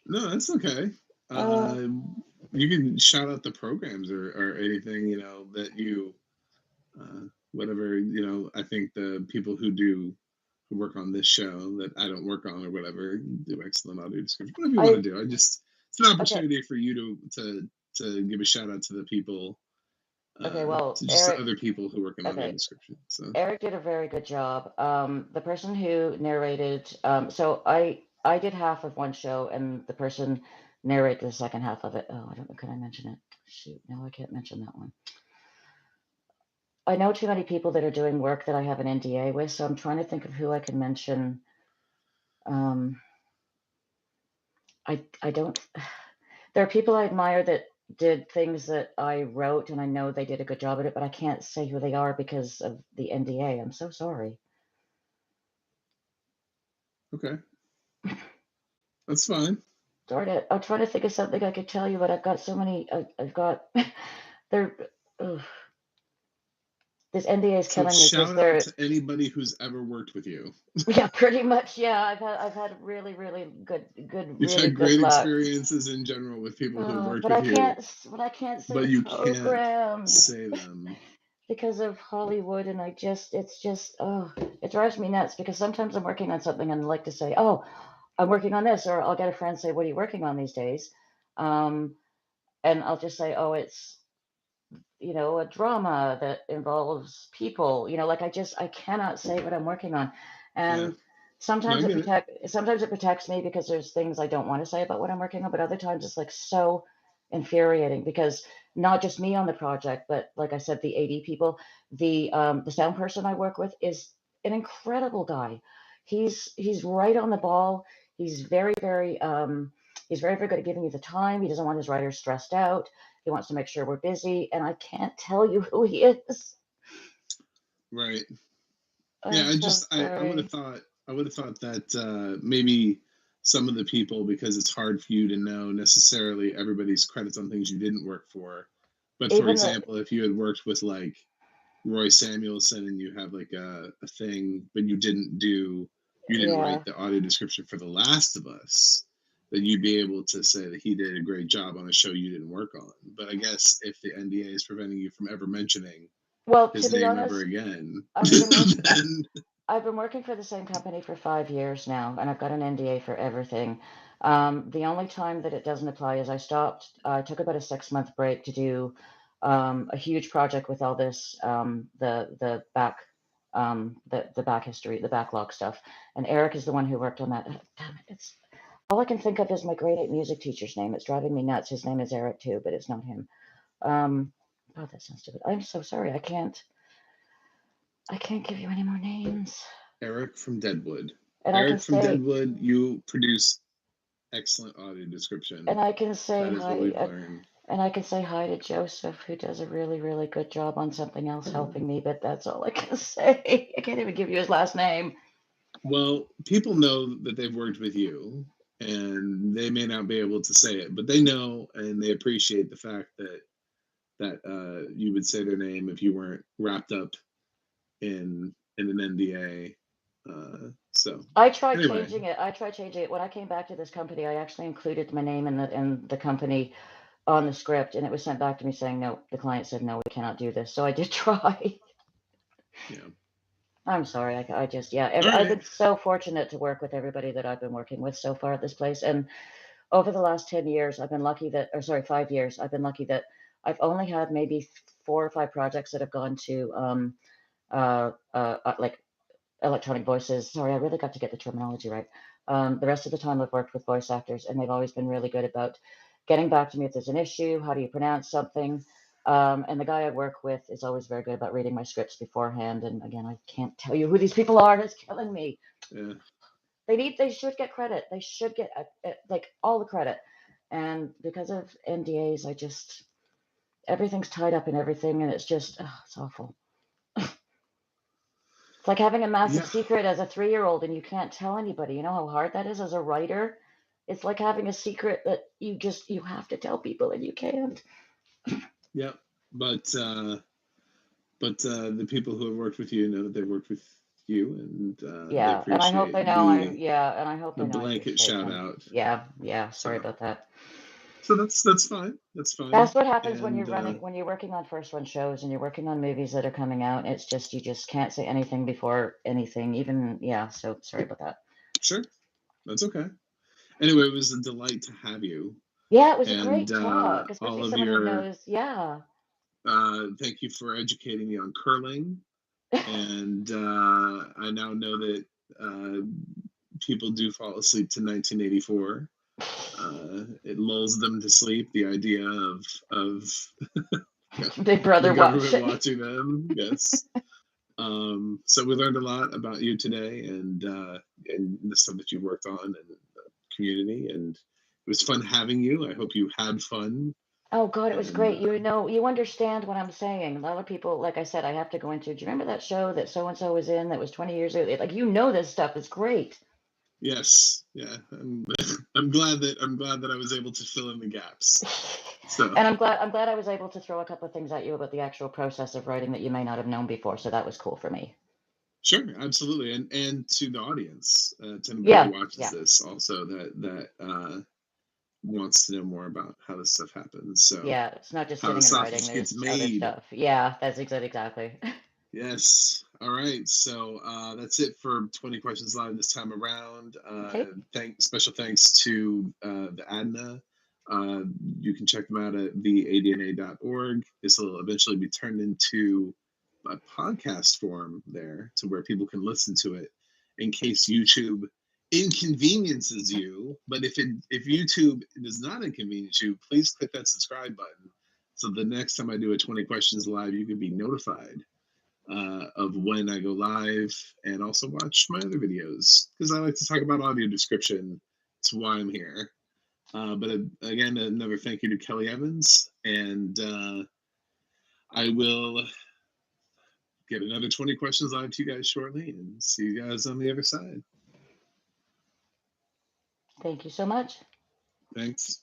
No, that's okay. Uh, You can shout out the programs or anything, that you, whatever, I think the people who work on this show that I don't work on or whatever do excellent audio description. Whatever you want I to do. It's an okay. opportunity for you to give a shout out to the people, Okay, well, to just the Eric. other people who work in audio Okay, description. So Eric did a very good job. The person who narrated, so I did half of one show, and the person narrated the second half of it. Oh, I don't know. Can I mention it? Shoot, no, I can't mention that one. I know too many people that are doing work that I have an NDA with, so I'm trying to think of who I can mention. I don't. There are people I admire that did things that I wrote, and I know they did a good job at it, but I can't say who they are because of the NDA. I'm so sorry. okay, that's fine. Darn it. I'm trying to think of something I could tell you, but I've got so many. I've got. They're. Ugh. This NDA is So killing me because shout out they're. to anybody who's ever worked with you. Yeah, pretty much. Yeah, I've had really You've really had good great luck. experiences in general with people who have worked But with you, I can't say but the you can't programs say them. because of Hollywood, and it's just, oh, it drives me nuts because sometimes I'm working on something and I like to say, oh, I'm working on this, or I'll get a friend say, what are you working on these days? Um, and I'll just say, oh, it's, a drama that involves people, like I cannot say what I'm working on. Yeah, And no, I get it. sometimes it protects me because there's things I don't want to say about what I'm working on, but other times it's like so infuriating because not just me on the project, but like I said, the AD people, the sound person I work with is an incredible guy. He's right on the ball. He's very good at giving you the time. He doesn't want his writers stressed out. He wants to make sure we're busy, and I can't tell you who he is. Right. Yeah, I'm so sorry. I would have thought that maybe some of the people, because it's hard for you to know necessarily everybody's credits on things you didn't work for. But for Even the example, if you had worked with like Roy Samuelson and you have like a thing, but you didn't yeah. write the audio description for The Last of Us, then you'd be able to say that he did a great job on a show you didn't work on. But I guess if the NDA is preventing you from ever mentioning Well, to his be name ever honest, again, I've been work then I've been working for the same company for 5 years now, and I've got an NDA for everything. The only time that it doesn't apply is I took about a 6 month break to do a huge project with all this the back history, the backlog stuff. And Eric is the one who worked on that. Damn it, it's all I can think of is my grade 8 music teacher's name. It's driving me nuts. His name is Eric too, but it's not him. Um, Oh, that sounds stupid. I'm so sorry. I can't give you any more names. Eric from Deadwood. And I can Eric from say, Deadwood, you produce excellent audio description. and I can say That is what hi, we've learned. and I can say hi to Joseph, who does a really, really good job on something else helping me, but that's all I can say. I can't even give you his last name. Well, people know that they've worked with you, and they may not be able to say it, but they know and they appreciate the fact that you would say their name if you weren't wrapped up in an NDA. So I tried anyway, changing it. I tried changing it. When I came back to this company, I actually included my name in the company on the script, and it was sent back to me saying, no, the client said, no, we cannot do this. So I did try. yeah. I'm sorry. I just, yeah, All I've right. been so fortunate to work with everybody that I've been working with so far at this place. And over the last 10 years, I've been lucky that, or sorry, 5 years, I've been lucky that I've only had maybe 4 or 5 projects that have gone to, like electronic voices. Sorry, I really got to get the terminology right. The rest of the time I've worked with voice actors, and they've always been really good about getting back to me if there's an issue. How do you pronounce something? And the guy I work with is always very good about reading my scripts beforehand. And again, I can't tell you who these people are. It's killing me. Yeah. They should get credit. They should get like all the credit. And because of NDAs, everything's tied up in everything, and it's just, it's awful. It's like having a massive Yeah. secret as a 3-year-old and you can't tell anybody. You know how hard that is as a writer? It's like having a secret that you have to tell people and you can't. Yeah. But the people who have worked with you know that they've worked with you, and they Yeah, and I hope they appreciate know and I hope the they know I blanket appreciate shout them. out. Yeah, yeah, sorry So about that. that's fine. That's fine. That's what happens And when you're working on first run shows and you're working on movies that are coming out. It's just you just can't say anything before anything. Even yeah, so sorry about that. sure, that's okay. Anyway, it was a delight to have you, Yeah, it was a and great talk, all especially of someone who your. knows. Yeah. Thank you for educating me on curling, and I now know that uh, people do fall asleep to 1984. It lulls them to sleep. The idea of yeah, Big the Brother government watching. watching them. Yes. So we learned a lot about you today, and the stuff that you worked on and the community, and it was fun having you. I hope you had fun. Oh God, it was And great. You know, you understand what I'm saying. A lot of people, like I said, I have to go into. Do you remember that show that so and so was in that was 20 years ago? Like, you know, this stuff is great. yes, yeah, I'm glad that I was able to fill in the gaps. So And I'm glad I was able to throw a couple of things at you about the actual process of writing that you may not have known before. So that was cool for me. sure, absolutely, and to the audience, to anybody who Yeah, watches yeah, this, also that wants to know more about how this stuff happens. So yeah. It's not just how the sitting and writing. sausage gets There's other made. stuff. Yeah, that's exactly. Yes. All right. So that's it for 20 Questions Live this time around. Okay. Special thanks to the ADNA. You can check them out at theadna.org. This will eventually be turned into a podcast form there to where people can listen to it in case YouTube inconveniences you. But if YouTube does not inconvenience you, please click that subscribe button. So the next time I do a 20 Questions Live, you can be notified of when I go live, and also watch my other videos because I like to talk about audio description. It's why I'm here. But again, another thank you to Kelly Evans, and I will get another 20 Questions Live to you guys shortly, and see you guys on the other side. Thank you so much. Thanks.